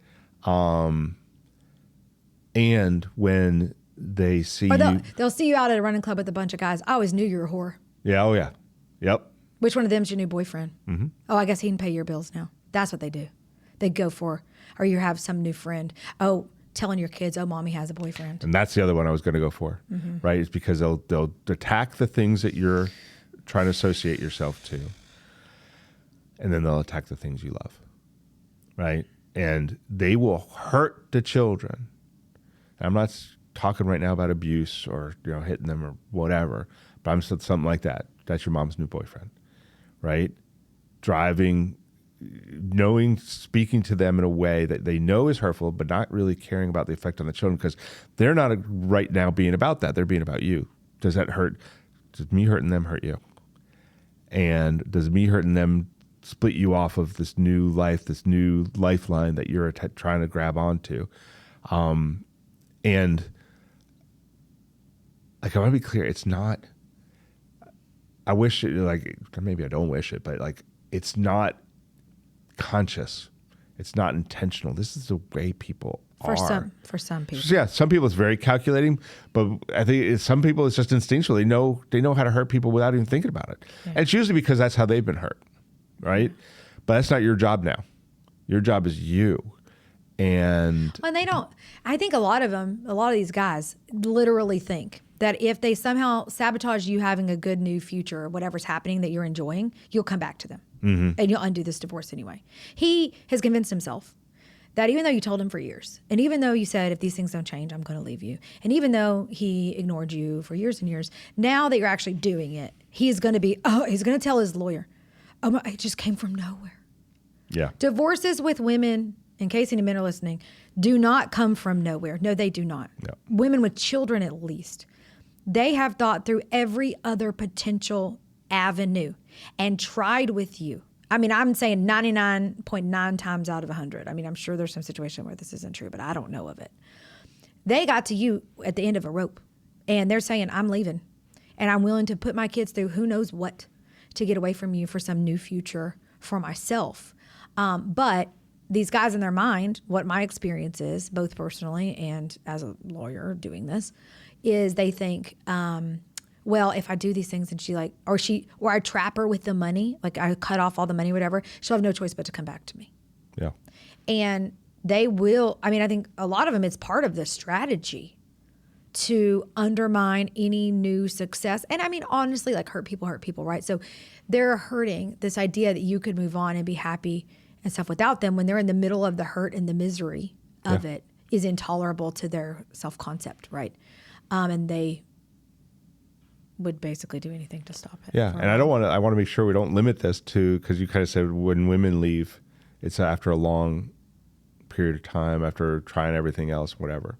And when they see they'll see you out at a running club with a bunch of guys. I always knew you were a whore. Yeah. Oh yeah. Yep. Which one of them's your new boyfriend? Mm-hmm. Oh, I guess he can pay your bills now. That's what they do. They go for, or you have some new friend. Oh, telling your kids, oh, mommy has a boyfriend. And that's the other one I was going to go for, right? It's because they'll attack the things that you're trying to associate yourself to, and then they'll attack the things you love, right? And they will hurt the children. I'm not talking right now about abuse or hitting them or whatever, but I'm saying something like that. That's your mom's new boyfriend, right? Driving, speaking to them in a way that they know is hurtful, but not really caring about the effect on the children, because they're not right now being about that. They're being about you. Does that hurt? Does me hurting them hurt you? And does me hurting them split you off of this new life, this new lifeline that you're trying to grab onto? And like, I want to be clear, it's not, I wish it, like, maybe I don't wish it, but like, it's not conscious. It's not intentional. This is the way people are. For some people. Yeah, some people it's very calculating, but I think some people it's just instinctual. They know how to hurt people without even thinking about it. Yeah. And it's usually because that's how they've been hurt, right? But that's not your job now. Your job is you. And they don't. I think a lot of these guys literally think that if they somehow sabotage you having a good new future or whatever's happening that you're enjoying, you'll come back to them. And you'll undo this divorce anyway. He has convinced himself that even though you told him for years, and even though you said, if these things don't change, I'm going to leave you, and even though he ignored you for years and years, now that you're actually doing it, he's going to tell his lawyer, oh, it just came from nowhere. Yeah. Divorces with women, in case any men are listening, do not come from nowhere. No, they do not. No. Women with children, at least. They have thought through every other potential avenue and tried with you. I mean, I'm saying 99.9 times out of 100. I mean, I'm sure there's some situation where this isn't true, but I don't know of it. They got to you at the end of a rope, and they're saying, I'm leaving, and I'm willing to put my kids through who knows what to get away from you for some new future for myself. But these guys in their mind, what my experience is, both personally and as a lawyer doing this, is they think, well, if I do these things and or I trap her with the money, like I cut off all the money, whatever, she'll have no choice but to come back to me. Yeah. And they will, I think a lot of them, it's part of the strategy to undermine any new success. And honestly, like hurt people, right? So they're hurting this idea that you could move on and be happy and stuff without them when they're in the middle of the hurt and the misery of it is intolerable to their self-concept, right? And they would basically do anything to stop it. Yeah, and I want to make sure we don't limit this to, because you kind of said when women leave, it's after a long period of time, after trying everything else, whatever.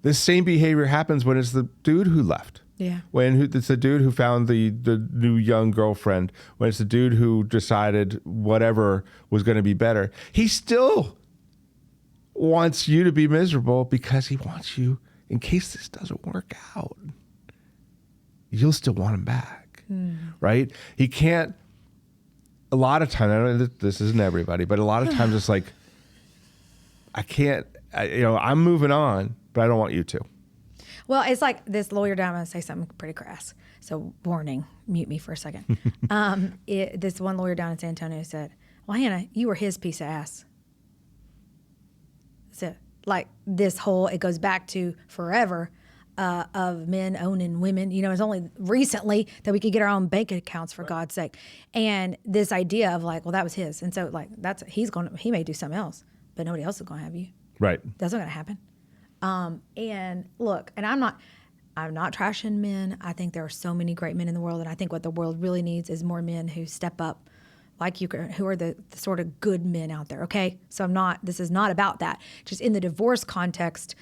This same behavior happens when it's the dude who left. Yeah. When it's the dude who found the new young girlfriend, when it's the dude who decided whatever was going to be better. He still wants you to be miserable because he wants you in case this doesn't work out, you'll still want him back, right? He can't, a lot of times, I know this isn't everybody, but a lot of times it's like, I'm moving on, but I don't want you to. Well, it's like this lawyer down, I'm going to say something pretty crass. So warning, mute me for a second. This one lawyer down in San Antonio said, well, Hannah, you were his piece of ass. That's it. Like this whole, it goes back to forever of men owning women. It's only recently that we could get our own bank accounts, for God's sake. And this idea of like, well, that was his. And so like, he may do something else, but nobody else is going to have you. Right. That's not going to happen. And look, and I'm not trashing men. I think there are so many great men in the world. And I think what the world really needs is more men who step up like you, who are the sort of good men out there. Okay. So this is not about that. Just in the divorce context,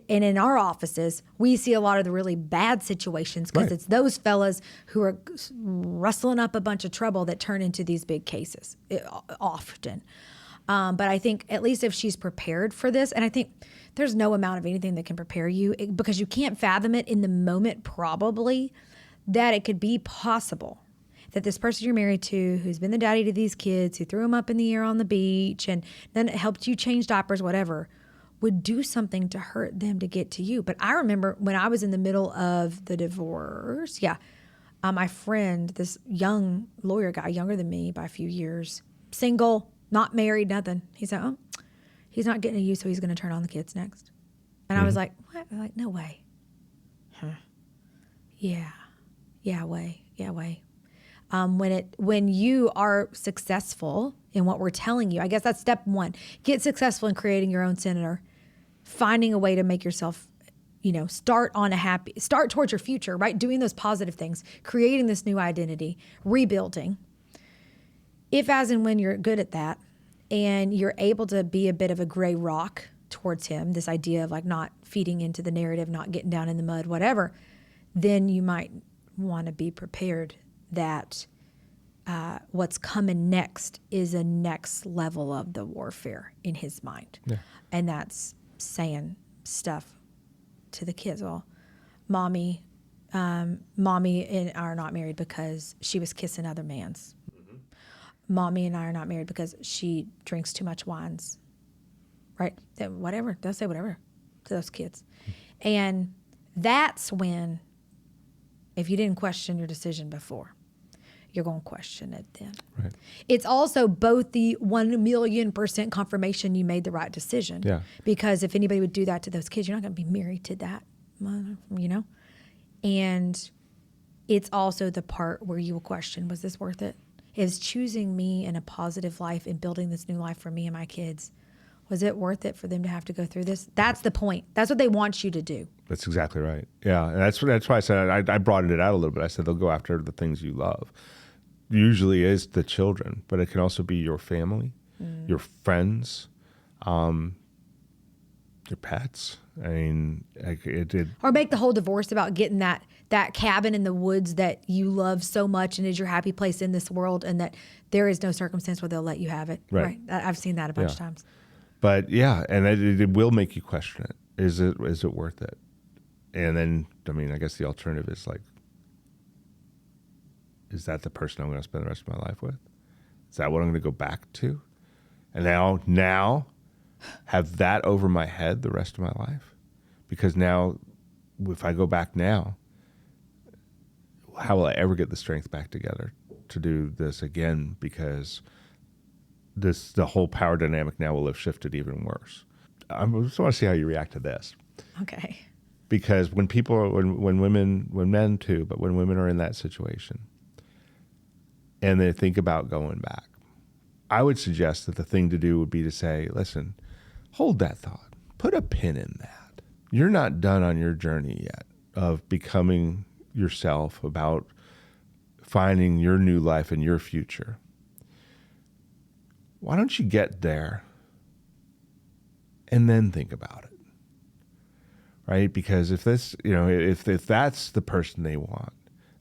and in our offices, we see a lot of the really bad situations because it's those fellas who are rustling up a bunch of trouble that turn into these big cases often. But I think at least if she's prepared for this, and I think there's no amount of anything that can prepare you because you can't fathom it in the moment probably that it could be possible that this person you're married to, who's been the daddy to these kids, who threw them up in the air on the beach and then helped you change diapers, whatever, would do something to hurt them to get to you. But I remember when I was in the middle of the divorce, my friend, this young lawyer guy, younger than me by a few years, single, not married, nothing. He said, oh, he's not getting to you, so he's going to turn on the kids next. And I was like, what? I'm like, no way. Huh. Yeah, way. When you are successful in what we're telling you, I guess that's step one. Get successful in creating your own senator, finding a way to make yourself, start towards your future, right? Doing those positive things, creating this new identity, rebuilding. If, as and when you're good at that and you're able to be a bit of a gray rock towards him, this idea of like not feeding into the narrative, not getting down in the mud, whatever, then you might want to be prepared that what's coming next is a next level of the warfare in his mind. Yeah. And that's saying stuff to the kids. Well, mommy and I are not married because she was kissing other mans. Mommy and I are not married because she drinks too much wines, right? Whatever, they'll say whatever to those kids. And that's when, if you didn't question your decision before, you're going to question it then. Right. It's also both the 1,000,000% confirmation you made the right decision. Yeah. Because if anybody would do that to those kids, you're not going to be married to that, And it's also the part where you will question, was this worth it? Is choosing me and a positive life and building this new life for me and my kids, was it worth it for them to have to go through this? That's the point. That's what they want you to do. That's exactly right. Yeah, and that's why I said I broadened it out a little bit. I said they'll go after the things you love. Usually is the children, but it can also be your family, your friends, your pets. I mean, it did. Or make the whole divorce about getting that cabin in the woods that you love so much and is your happy place in this world, and that there is no circumstance where they'll let you have it. Right. I've seen that a bunch of times. But and it will make you question it. Is it worth it? And then, I guess the alternative is like, is that the person I'm going to spend the rest of my life with? Is that what I'm going to go back to? And now have that over my head the rest of my life? Because now, if I go back now, how will I ever get the strength back together to do this again? Because the whole power dynamic now will have shifted even worse. I just want to see how you react to this. Okay. Because when men too, but when women are in that situation and they think about going back, I would suggest that the thing to do would be to say, listen, hold that thought. Put a pin in that. You're not done on your journey yet of becoming yourself, about finding your new life and your future. Why don't you get there and then think about it? Right? Because if this, if that's the person they want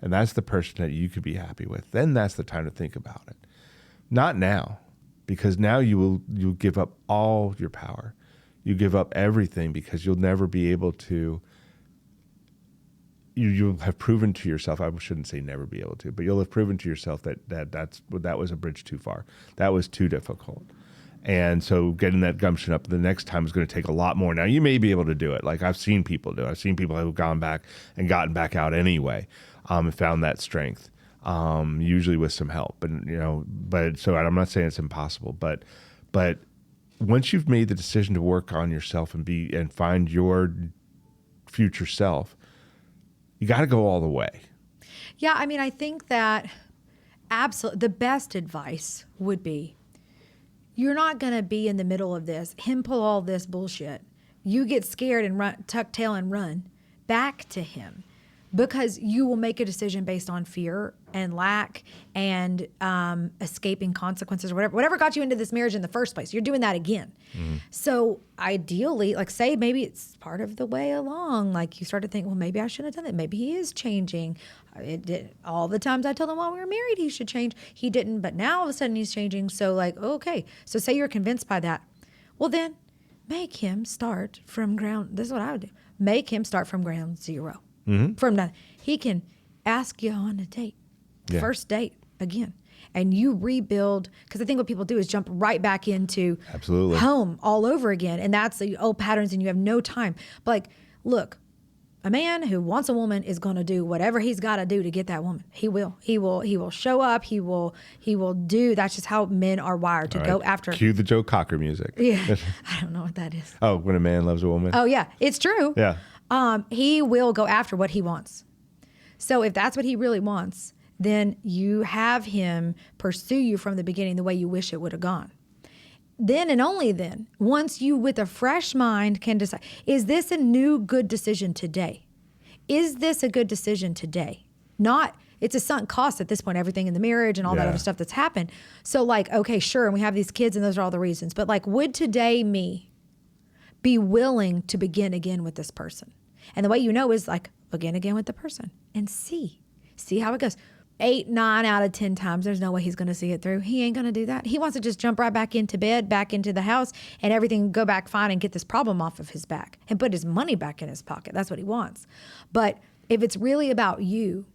and that's the person that you could be happy with, then that's the time to think about it. Not now, because now you'll give up all your power. You give up everything because you'll never be able to. You'll have proven to yourself. I shouldn't say never be able to, but you'll have proven to yourself that was a bridge too far. That was too difficult. And so getting that gumption up the next time is going to take a lot more. Now, you may be able to do it. Like I've seen people do it. I've seen people who've gone back and gotten back out anyway, and found that strength, usually with some help. And, but so I'm not saying it's impossible, but once you've made the decision to work on yourself and find your future self, you got to go all the way. Yeah. I mean, I think that absolutely the best advice would be, you're not going to be in the middle of this, him pull all this bullshit. You get scared and run, tuck tail and run back to him, because you will make a decision based on fear and lack and escaping consequences or whatever got you into this marriage in the first place. You're doing that again. So ideally, like say maybe it's part of the way along. Like you start to think, well, maybe I shouldn't have done that. Maybe he is changing. All the times I told him while we were married he should change. He didn't, but now all of a sudden he's changing. So like, okay. So say you're convinced by that. Well then, make him start from ground. This is what I would do. Make him start from ground zero. From nothing. He can ask you on a date. Yeah. First date again. And you rebuild, because I think what people do is jump right back into home all over again. And that's the old patterns and you have no time. But like, look, a man who wants a woman is going to do whatever he's got to do to get that woman. He will show up. He will do. That's just how men are wired to go after. Cue the Joe Cocker music. Yeah. I don't know what that is. Oh, when a man loves a woman. Oh yeah. It's true. Yeah. He will go after what he wants. So if that's what he really wants, then you have him pursue you from the beginning the way you wish it would have gone. Then and only then, once you with a fresh mind can decide, is this a new good decision today? Is this a good decision today? Not, it's a sunk cost at this point, everything in the marriage and all that other stuff that's happened. So like, okay, sure, and we have these kids and those are all the reasons. But like, would today me be willing to begin again with this person? And the way you know is like, begin again with the person and see how it goes. 8, 9 out of 10 times, there's no way he's going to see it through. He ain't going to do that. He wants to just jump right back into bed, back into the house, and everything go back fine and get this problem off of his back and put his money back in his pocket. That's what he wants. But if it's really about you,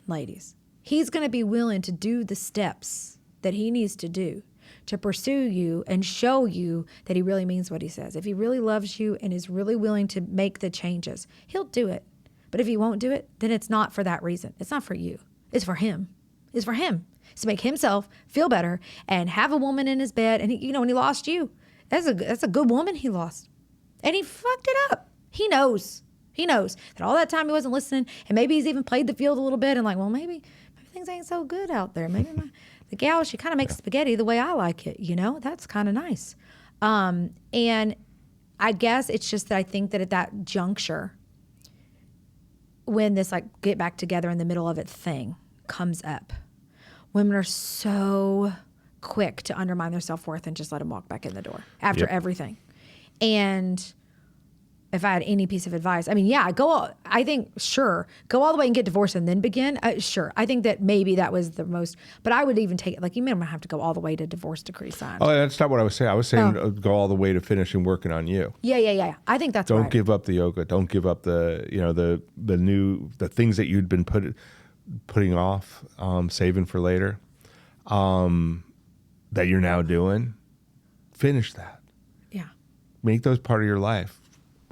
ladies, he's going to be willing to do the steps that he needs to do to pursue you and show you that he really means what he says. If he really loves you and is really willing to make the changes, he'll do it. But if he won't do it, then it's not for that reason. It's not for you. It's for him. It's for him. It's to make himself feel better and have a woman in his bed. And he, when he lost you, that's a good woman he lost. And he fucked it up. He knows that all that time he wasn't listening, and maybe he's even played the field a little bit and like, well, maybe things ain't so good out there. Maybe the gal, she kind of makes spaghetti the way I like it. That's kind of nice. And I guess it's just that I think that at that juncture, when this like get back together in the middle of it thing comes up, women are so quick to undermine their self-worth and just let them walk back in the door after everything. And if I had any piece of advice, I mean, go all the way and get divorced and then begin. Sure. I think that maybe that was the most, but I would even take it, like you may not have to go all the way to divorce decree signed. Oh, that's not what I was saying. I was saying go all the way to finishing working on you. Yeah. I think that's Don't give up the yoga. Don't give up the things that you'd been putting off, saving for later, that you're now doing. Finish that. Yeah. Make those part of your life.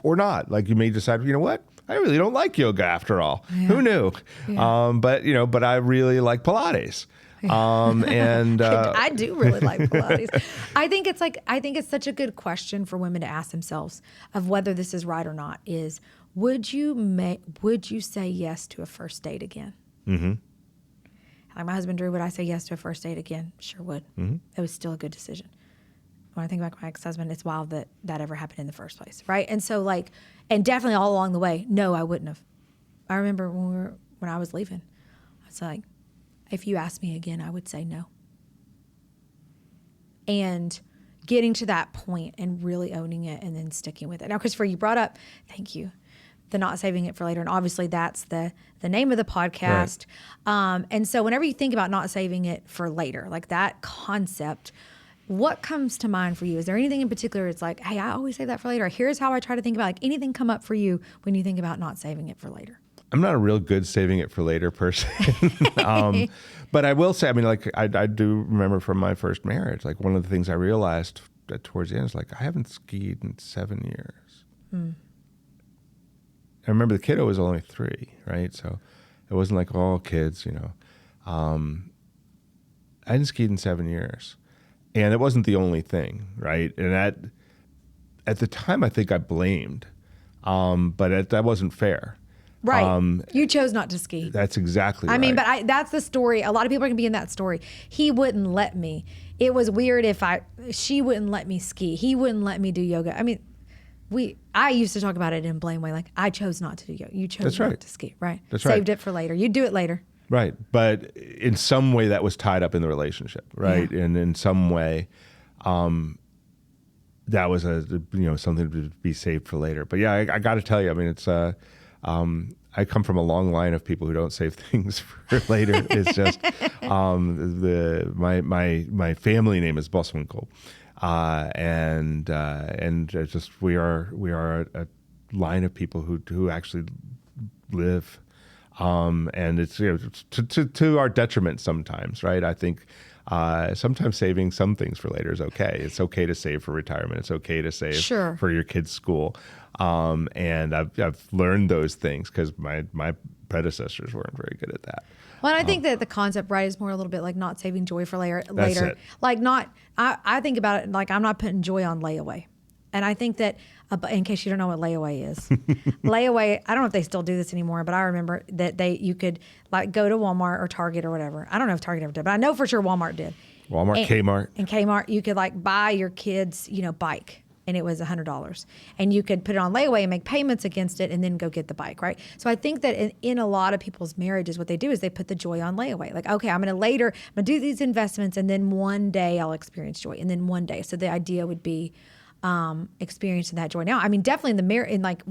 Or not. Like you may decide, you know what? I really don't like yoga after all. Yeah. Who knew? Yeah. But I really like Pilates. And I do really like Pilates. I think it's such a good question for women to ask themselves of whether this is right or not. Is would you say yes to a first date again? Mm-hmm. Like my husband Drew, would I say yes to a first date again? Sure would. Mm-hmm. It was still a good decision. When I think about my ex-husband, it's wild that ever happened in the first place, right? And so and definitely all along the way, no, I wouldn't have. I remember when I was leaving, I was like, if you asked me again, I would say no. And getting to that point and really owning it and then sticking with it. Now, Christopher, you brought up, thank you, the not saving it for later. And obviously that's the name of the podcast. Right. And so whenever you think about not saving it for later, like that concept, What comes to mind for you? Is there anything in particular it's like, hey, I always save that for later. Here's how I try to think about, like, anything come up for you when you think about not saving it for later? I'm not a real good saving it for later person. But I will say, I mean, like, I do remember from my first marriage, like, one of the things I realized towards the end is, like, I haven't skied in 7 years. I remember the kiddo was only 3, right? So it wasn't like, oh, kids, you know. I hadn't skied in 7 years. And it wasn't the only thing, right? And at the time, I think I blamed, but that wasn't fair. Right. You chose not to ski. That's exactly right. I mean, but that's the story. A lot of people are going to be in that story. He wouldn't let me. It was weird she wouldn't let me ski. He wouldn't let me do yoga. I mean, I used to talk about it in a blame way. Like, I chose not to do yoga. You chose not to ski, right? That's Saved right. it for later. You'd do it later. Right. But in some way that was tied up in the relationship, right? Yeah. And in some way, that was something to be saved for later. But yeah, I got to tell you, I mean, it's, I come from a long line of people who don't save things for later. It's just, my family name is Boswinkle. And it's just, we are a line of people who actually live. And it's, to our detriment sometimes, right? I think sometimes saving some things for later is okay. It's okay to save for retirement. It's okay to save for your kids' school. And I've learned those things because my predecessors weren't very good at that. Well, and I think that the concept, right, is more a little bit like not saving joy for later. It. Like I think about it like I'm not putting joy on layaway. And I think that, in case you don't know what layaway is, layaway, I don't know if they still do this anymore, but I remember that you could like go to Walmart or Target or whatever. I don't know if Target ever did, but I know for sure Walmart did. Kmart. And Kmart, you could like buy your kid's, bike, and it was $100. And you could put it on layaway and make payments against it and then go get the bike, right? So I think that in a lot of people's marriages, what they do is they put the joy on layaway. Like, okay, I'm going to do these investments, and then one day I'll experience joy. And then one day. So the idea would be experiencing that joy now. I mean, definitely in like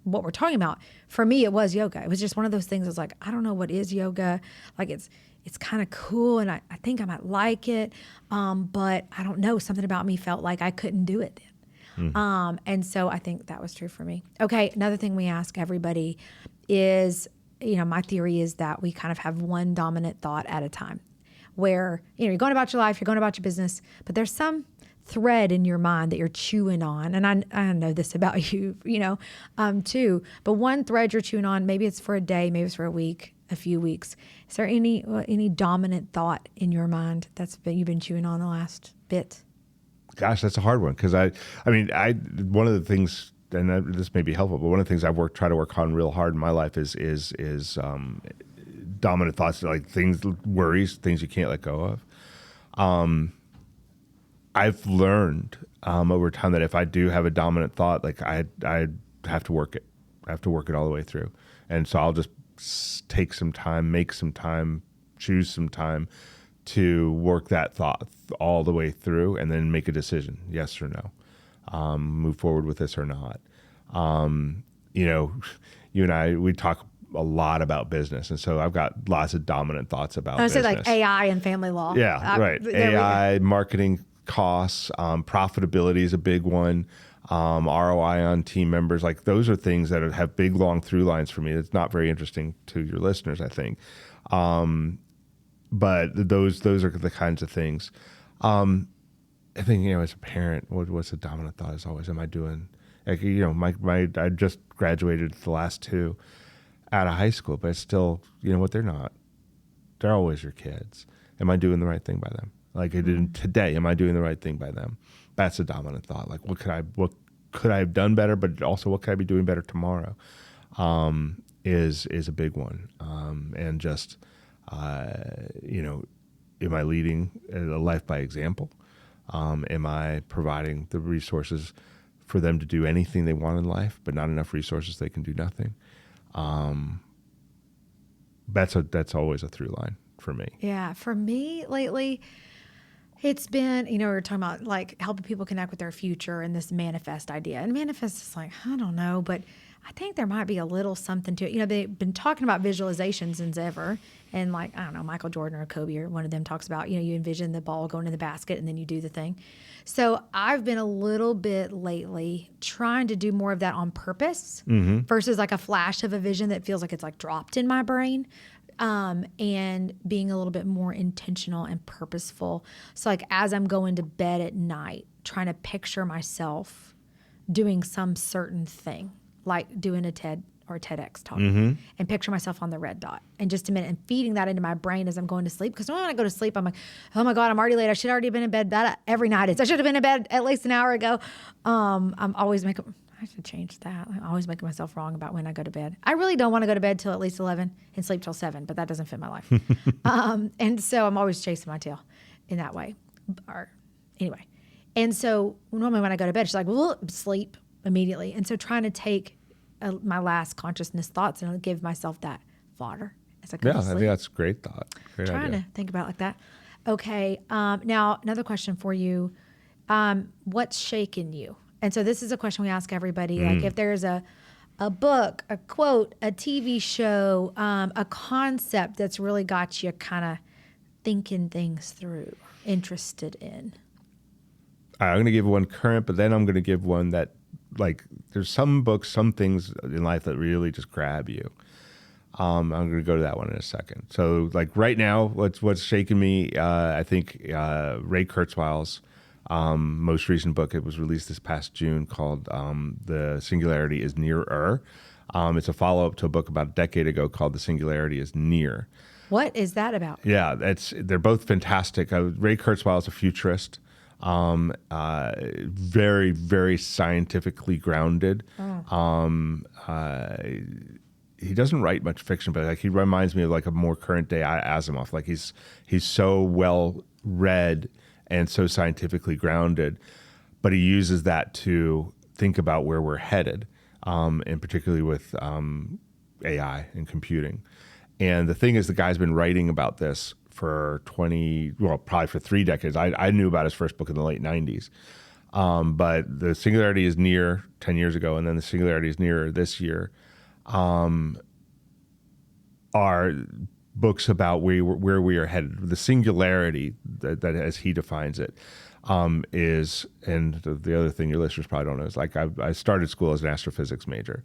what we're talking about, for me, it was yoga. It was just one of those things. I was like, I don't know what is yoga. Like it's kind of cool, and I think I might like it, but I don't know. Something about me felt like I couldn't do it then. And so I think that was true for me. Okay, another thing we ask everybody is, my theory is that we kind of have one dominant thought at a time, where you're going about your life, you're going about your business, but there's some thread in your mind that you're chewing on. And I know this about you, too. But one thread you're chewing on, maybe it's for a day, maybe it's for a week, a few weeks. Is there any dominant thought in your mind you've been chewing on the last bit? Gosh, that's a hard one, because one of the things, and this may be helpful, but one of the things I've tried to work on real hard in my life is dominant thoughts, like worries, things you can't let go of. I've learned over time that if I do have a dominant thought, like I have to work it. I have to work it all the way through. And so I'll just take some time, make some time, choose some time to work that thought all the way through, and then make a decision, yes or no, move forward with this or not. You and I, we talk a lot about business, and so I've got lots of dominant thoughts about business. I say like AI and family law. Yeah, right. AI, marketing costs, profitability is a big one. ROI on team members, like those are things that have big long through lines for me. It's not very interesting to your listeners, I think. But those are the kinds of things. I think, as a parent, what's the dominant thought is always, am I doing, like, I just graduated the last 2 out of high school, but it's still, what, they're not. They're always your kids. Am I doing the right thing by them? Like I did today, am I doing the right thing by them? That's a dominant thought. Like, what could I have done better, but also what could I be doing better tomorrow? Is a big one. And just, am I leading a life by example? Am I providing the resources for them to do anything they want in life, but not enough resources they can do nothing? That's always a through line for me. Yeah, for me lately, it's been, we were talking about like helping people connect with their future and this manifest idea. And manifest is like, I don't know, but I think there might be a little something to it. You know, they've been talking about visualization since ever. And like, I don't know, Michael Jordan or Kobe or one of them talks about, you know, you envision the ball going in the basket and then you do the thing. So I've been a little bit lately trying to do more of that on purpose versus like a flash of a vision that feels like it's like dropped in my brain. And being a little bit more intentional and purposeful. So like as I'm going to bed at night, trying to picture myself doing some certain thing, like doing a TED or a TEDx talk, and picture myself on the red dot and just a minute and feeding that into my brain as I'm going to sleep. Because when I go to sleep, I'm like, oh my God, I'm already late. I should have already been in bed. That every night I should have been in bed at least an hour ago. I'm always making, I should change that. I'm always making myself wrong about when I go to bed. I really don't want to go to bed till at least 11 and sleep till 7, but that doesn't fit my life. And so I'm always chasing my tail in that way. Or anyway. And so normally when I go to bed, she's like, well, sleep immediately. And so trying to take my last consciousness thoughts and give myself that fodder as I go to sleep. I think that's a great thought. Great trying idea. to think about it like that. Okay. Now, another question for you. What's shaken you? And so this is a question we ask everybody. Like if there's a book, a quote, a TV show, a concept that's really got you kind of thinking things through, interested in. I'm going to give one current, but then I'm going to give one that, like, there's some books, some things in life that really just grab you. I'm going to go to that one in a second. So, like, right now, what's shaken me, I think Ray Kurzweil's most recent book, it was released this past June, called The Singularity is Nearer. It's a follow-up to a book about a decade ago called The Singularity is Near. What is that about? Yeah, they're both fantastic. Ray Kurzweil is a futurist. Very, very scientifically grounded. He doesn't write much fiction, but like he reminds me of like a more current day Asimov. Like he's so well read and so scientifically grounded, but he uses that to think about where we're headed, and particularly with AI and computing. And the thing is, the guy's been writing about this for probably for 3 decades. I knew about his first book in the late 90s. But The Singularity is Near 10 years ago, and then The Singularity is Nearer this year, are books about where we are headed. The singularity, that as he defines it, is, and the other thing your listeners probably don't know is, like, I started school as an astrophysics major.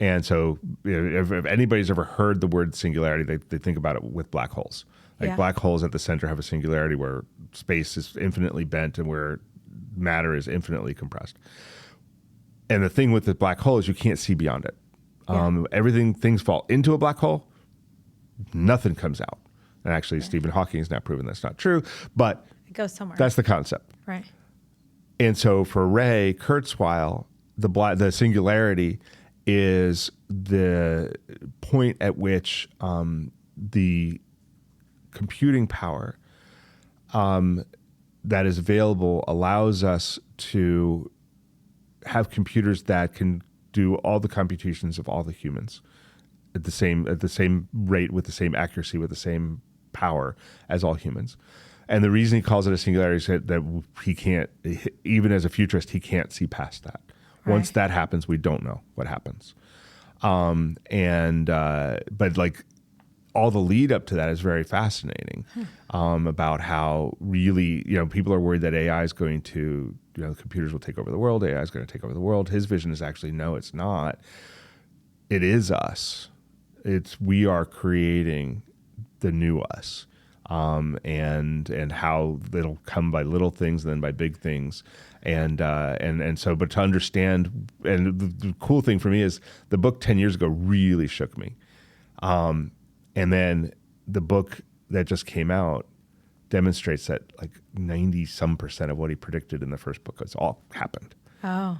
And so if anybody's ever heard the word singularity, they think about it with black holes. Like black holes at the center have a singularity where space is infinitely bent and where matter is infinitely compressed. And the thing with the black hole is you can't see beyond it. Things fall into a black hole, nothing comes out. And actually, Stephen Hawking has now proven that's not true, but It goes somewhere. that's the concept. Right. And so for Ray Kurzweil, the singularity is the point at which the computing power that is available allows us to have computers that can do all the computations of all the humans at the same rate, with the same accuracy, with the same power as all humans. And the reason he calls it a singularity is that he can't, even as a futurist, he can't see past that. Right. Once that happens, we don't know what happens. But like, all the lead up to that is very fascinating, about how really, people are worried that AI is going to, computers will take over the world. AI is going to take over the world. His vision is actually, no, it's not. It is us. We are creating the new us, and how it'll come by little things and then by big things. And so, but to understand, and the cool thing for me is the book 10 years ago really shook me. And then the book that just came out demonstrates that like 90% of what he predicted in the first book has all happened. Oh.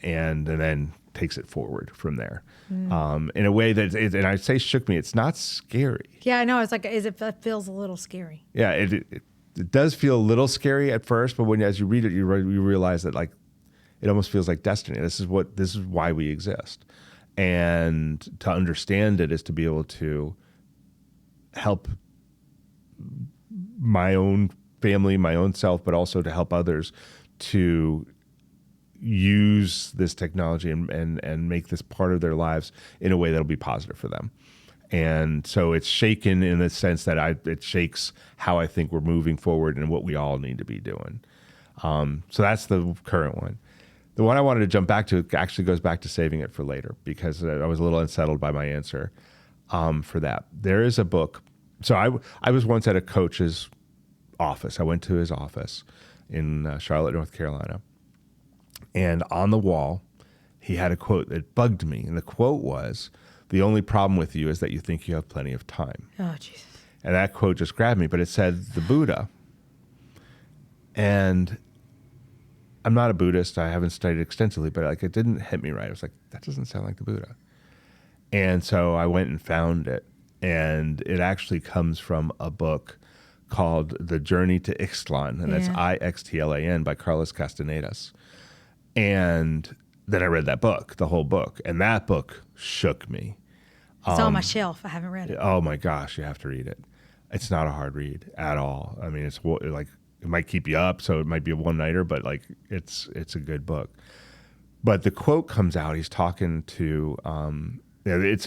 And then takes it forward from there, in a way that, and I say shook me, it's not scary. Yeah, I know. It's like, it feels a little scary. Yeah, it does feel a little scary at first, but as you read it, you realize that, like, it almost feels like destiny. This is why we exist. And to understand it is to be able to help my own family, my own self, but also to help others to use this technology and make this part of their lives in a way that'll be positive for them. And so it's shaken in the sense that it shakes how I think we're moving forward and what we all need to be doing. So that's the current one. The one I wanted to jump back to actually goes back to saving it for later, because I was a little unsettled by my answer for that. There is a book. So I was once at a coach's office. I went to his office in Charlotte, North Carolina. And on the wall, he had a quote that bugged me. And the quote was, "The only problem with you is that you think you have plenty of time." Oh, Jesus. And that quote just grabbed me, but it said the Buddha. And I'm not a Buddhist. I haven't studied extensively, but like it didn't hit me right. I was like, that doesn't sound like the Buddha. And so I went and found it. And it actually comes from a book called The Journey to Ixtlan, and that's Ixtlan by Carlos Castanedas. And then I read that book, the whole book, and that book shook me. It's on my shelf. I haven't read it. Oh my gosh, you have to read it. It's not a hard read at all. I mean, it's like, it might keep you up, so it might be a one-nighter, but like it's a good book. But the quote comes out. He's talking to it's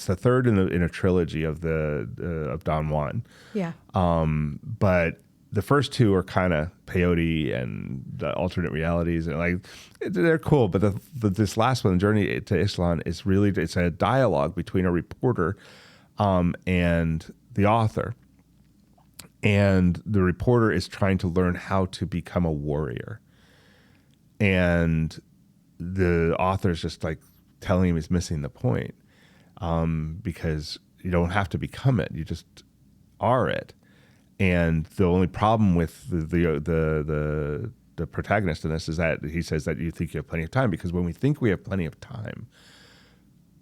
the third in a trilogy of Don Juan. Yeah. But the first two are kind of peyote and the alternate realities, and like they're cool. But this last one, Journey to Ixtlan, is really, it's a dialogue between a reporter and the author. And the reporter is trying to learn how to become a warrior. And the author is just like telling him he's missing the point, because you don't have to become it. You just are it. And the only problem with the protagonist in this is that he says that you think you have plenty of time, because when we think we have plenty of time,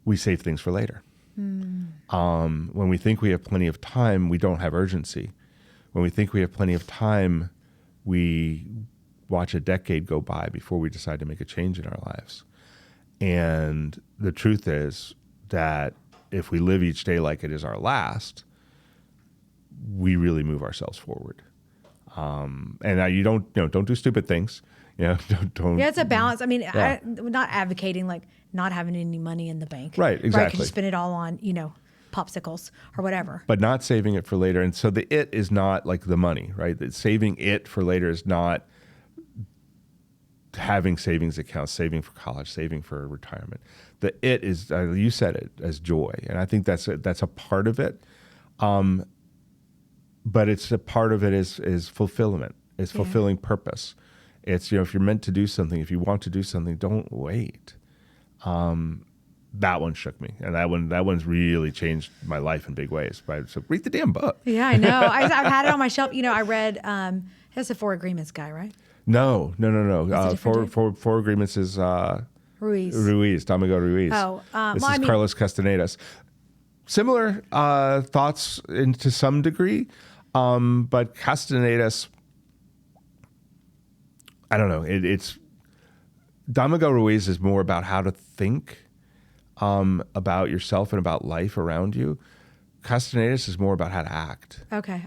we save things for later. When we think we have plenty of time, we don't have urgency. When we think we have plenty of time, we watch a decade go by before we decide to make a change in our lives. And the truth is that if we live each day like it is our last, we really move ourselves forward. And you don't do stupid things. Don't. Yeah, it's a balance. I mean, I'm not advocating like not having any money in the bank. Right, exactly. Right, because you spend it all on, popsicles or whatever. But not saving it for later. And so the it is not like the money, right? That saving it for later is not having savings accounts, saving for college, saving for retirement. The it is, you said it, as joy. And I think that's a part of it. But it's a part of it is fulfillment. It's fulfilling purpose. It's, if you're meant to do something, if you want to do something, don't wait. That one shook me, and that one's really changed my life in big ways. So read the damn book. Yeah, I know. I've had it on my shelf. I read. That's the Four Agreements guy, right? No. Four Agreements is Ruiz, Domingo Ruiz. Oh, this is Carlos Castanedas. Similar thoughts to some degree, but Castanedas, I don't know. It's Domingo Ruiz is more about how to think about yourself and about life around you. Castanedas is more about how to act. Okay,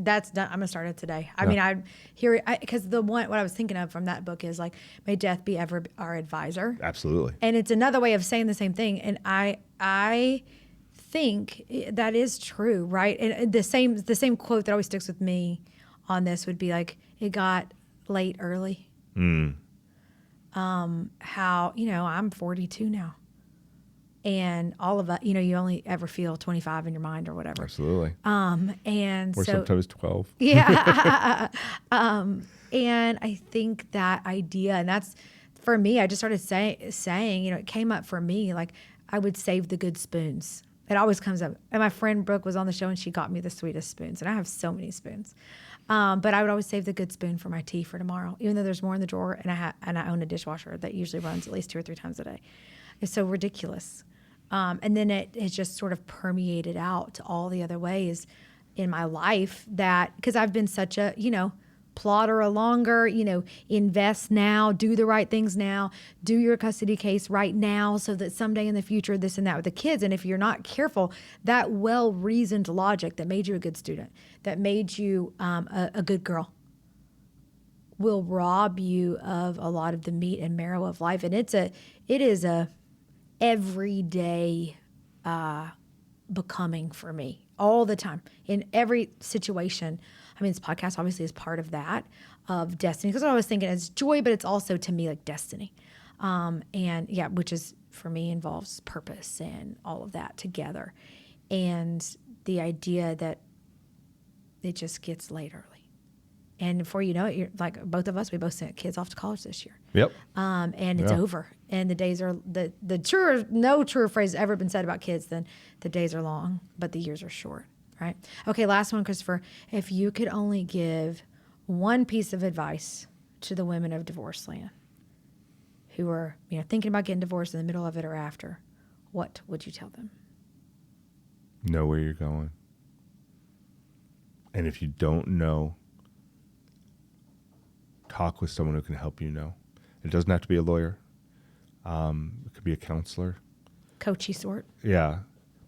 that's done. I'm gonna start it today. I mean, I hear it because what I was thinking of from that book is like, may death be ever our advisor. Absolutely. And it's another way of saying the same thing. And I think that is true, right? And the same quote that always sticks with me on this would be like, it got late early. How I'm 42 now. And all of that, you only ever feel 25 in your mind or whatever. Absolutely. And or so, sometimes 12. Yeah. And I think that idea, and that's for me, I just started saying, it came up for me, like I would save the good spoons. It always comes up. And my friend Brooke was on the show and she got me the sweetest spoons. And I have so many spoons. But I would always save the good spoon for my tea for tomorrow, even though there's more in the drawer. And I own a dishwasher that usually runs at least 2 or 3 times a day. It's so ridiculous. And then it has just sort of permeated out to all the other ways in my life because I've been such a, plodder alonger, invest now, do the right things now, do your custody case right now so that someday in the future, this and that with the kids. And if you're not careful, that well-reasoned logic that made you a good student, that made you a good girl, will rob you of a lot of the meat and marrow of life. And it is a everyday becoming for me all the time in every situation. I mean, this podcast obviously is part of that, of destiny, because I was thinking it's joy, but it's also to me like destiny. And yeah, which is for me involves purpose and all of that together. And the idea that it just gets late early. And before you know it, you're like both of us, we both sent kids off to college this year. Yep. And it's over. And the days are no truer phrase has ever been said about kids than the days are long, but the years are short. Right? Okay, last one, Christopher. If you could only give one piece of advice to the women of divorce land who are, thinking about getting divorced in the middle of it or after, what would you tell them? Know where you're going. And if you don't know, talk with someone who can help you know. It doesn't have to be a lawyer. It could be a counselor. Coachy sort. Yeah.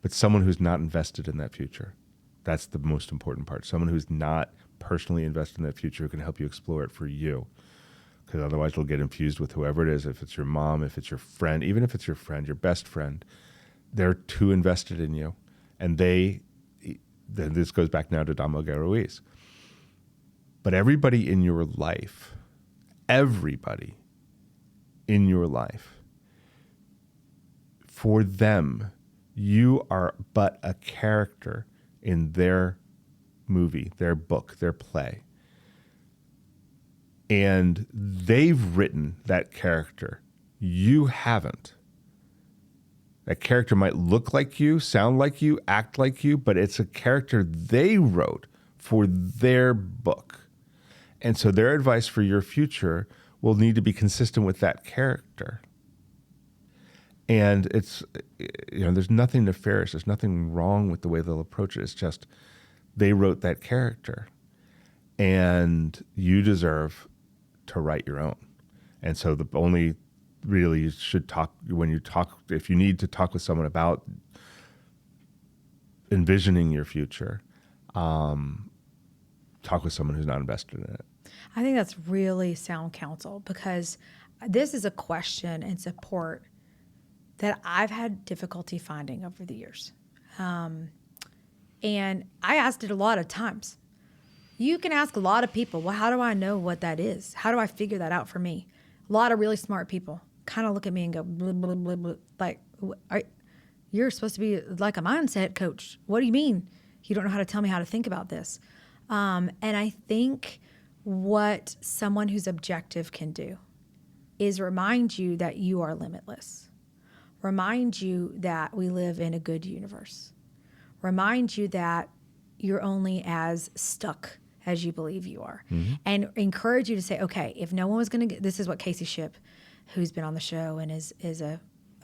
But someone who's not invested in that future. That's the most important part. Someone who's not personally invested in that future who can help you explore it for you. Because otherwise it'll get infused with whoever it is. If it's your mom, if it's your friend, even if it's your friend, your best friend, they're too invested in you. And this goes back now to Don Miguel Ruiz. But everybody in your life, for them, you are but a character in their movie, their book, their play. And they've written that character. You haven't. That character might look like you, sound like you, act like you, but it's a character they wrote for their book. And so their advice for your future will need to be consistent with that character. And it's, there's nothing nefarious. There's nothing wrong with the way they'll approach it. It's just they wrote that character. And you deserve to write your own. And so the only really you should talk, when you talk, if you need to talk with someone about envisioning your future, talk with someone who's not invested in it. I think that's really sound counsel, because this is a question and support that I've had difficulty finding over the years. And I asked it a lot of times. You can ask a lot of people, well, how do I know what that is? How do I figure that out for me? A lot of really smart people kind of look at me and go, blah, blah, blah, blah. Like, you're supposed to be like a mindset coach. What do you mean? You don't know how to tell me how to think about this. And I think what someone who's objective can do is remind you that you are limitless. Remind you that we live in a good universe. Remind you that you're only as stuck as you believe you are. Mm-hmm. And encourage you to say, okay, if no one was going to get, this is what Casey Shipp, who's been on the show and is a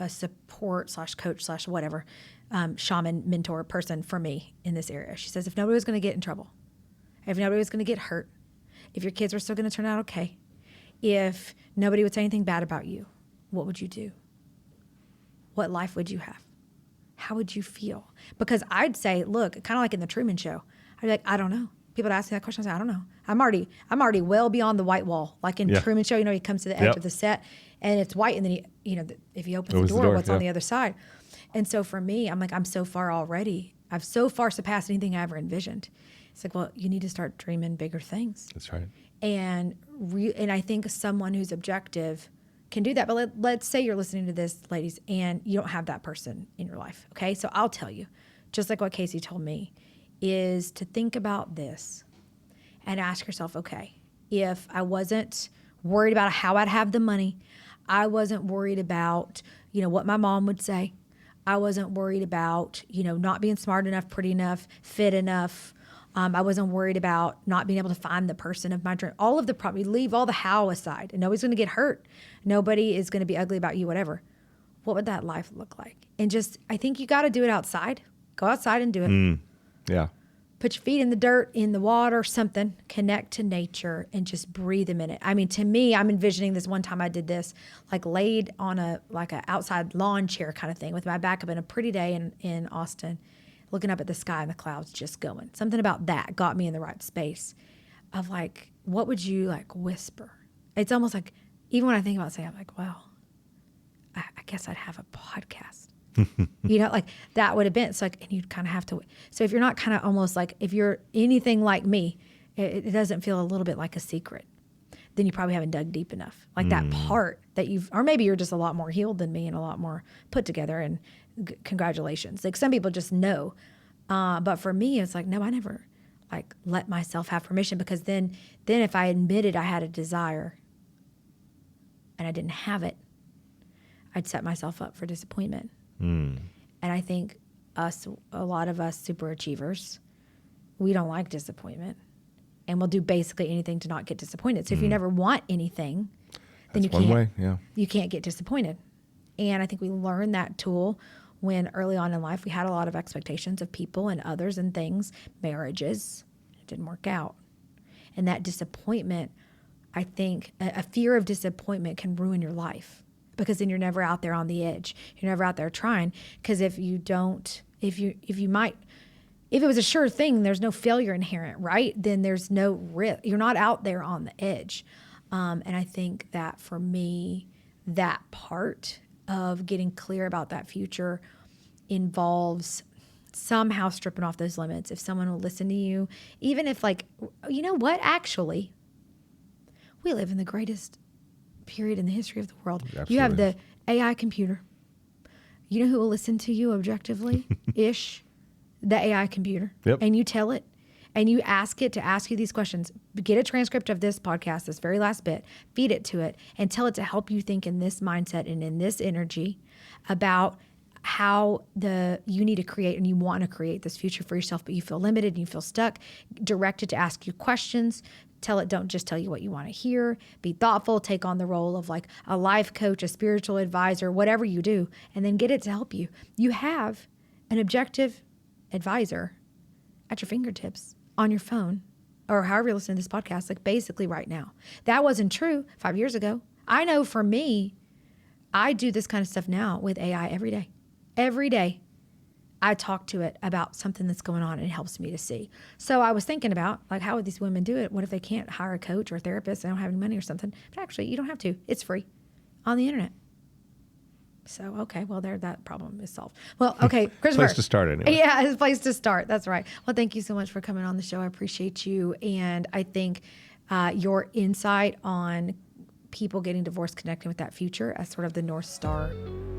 support / coach / whatever, shaman, mentor person for me in this area. She says, if nobody was going to get in trouble, if nobody was going to get hurt, if your kids were still going to turn out okay, if nobody would say anything bad about you, what would you do? What life would you have? How would you feel? Because I'd say, look, kind of like in the Truman Show, I'd be like, I don't know. People would ask me that question. I say, I don't know. I'm already well beyond the white wall. Like in Truman Show, he comes to the edge of the set and it's white, and then if he opens the door, what's on the other side? And so for me, I'm like, I'm so far already. I've so far surpassed anything I ever envisioned. It's like, well, you need to start dreaming bigger things. That's right. And I think someone who's objective can do that. But let's say you're listening to this, ladies, and you don't have that person in your life. Okay, so I'll tell you, just like what Casey told me, is to think about this and ask yourself, okay, if I wasn't worried about how I'd have the money, I wasn't worried about, what my mom would say. I wasn't worried about, not being smart enough, pretty enough, fit enough. I wasn't worried about not being able to find the person of my dream. All of the problem, leave all the how aside, and nobody's going to get hurt. Nobody is going to be ugly about you, whatever. What would that life look like? And I think you got to do it outside. Go outside and do it. Yeah. Put your feet in the dirt, in the water, something. Connect to nature and just breathe a minute. I mean, to me, I'm envisioning this one time I did this, like laid on a outside lawn chair kind of thing with my back up in a pretty day in Austin, looking up at the sky and the clouds just going. Something about that got me in the right space. of like, what would you like whisper? It's almost like, even when I think about saying, I'm like, well, I guess I'd have a podcast. Like that would have been, so like, and you'd kind of have to, so if you're not kind of almost like, if you're anything like me, it doesn't feel a little bit like a secret, then you probably haven't dug deep enough. Like that part that or maybe you're just a lot more healed than me and a lot more put together, and congratulations. Like some people just know. But for me, it's like, no, I never like let myself have permission, because then if I admitted I had a desire and I didn't have it, I'd set myself up for disappointment. And I think a lot of us super achievers, we don't like disappointment, and we'll do basically anything to not get disappointed. So if you never want anything, then you can't get disappointed. And I think we learned that tool when early on in life we had a lot of expectations of people and others and things, marriages. It didn't work out. And that disappointment, I think a fear of disappointment can ruin your life, because then you're never out there on the edge. You're never out there trying. Because if it was a sure thing, there's no failure inherent, right? Then there's no risk. You're not out there on the edge. And I think that for me, that part of getting clear about that future involves somehow stripping off those limits. If someone will listen to you, even if like, you know what, actually, we live in the greatest period in the history of the world. Absolutely. You have the AI computer. You know who will listen to you objectively-ish? The AI computer. Yep. And you tell it, and you ask it to ask you these questions. Get a transcript of this podcast, this very last bit, feed it to it, and tell it to help you think in this mindset and in this energy about how you need to create and you want to create this future for yourself, but you feel limited and you feel stuck. Direct it to ask you questions. Tell it, don't just tell you what you want to hear. Be thoughtful. Take on the role of like a life coach, a spiritual advisor, whatever you do, and then get it to help you. You have an objective advisor at your fingertips on your phone, or however you're listening to this podcast, like basically right now. That wasn't true 5 years ago. I know for me, I do this kind of stuff now with AI every day. Every day, I talk to it about something that's going on, and it helps me to see. So I was thinking about, like, how would these women do it? What if they can't hire a coach or a therapist? They don't have any money or something. But actually, you don't have to. It's free on the internet. So, okay, well, that problem is solved. Well, okay, Christopher. Place to start anyway. Yeah, it's a place to start. That's right. Well, thank you so much for coming on the show. I appreciate you. And I think your insight on people getting divorced, connecting with that future as sort of the North Star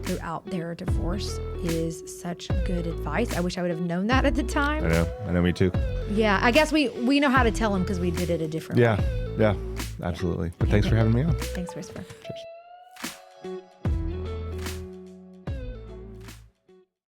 throughout their divorce is such good advice. I wish I would have known that at the time. I know, me too. Yeah, I guess we know how to tell them because we did it a different way. Yeah, absolutely. But thanks for having me on. Thanks, Christopher. Cheers.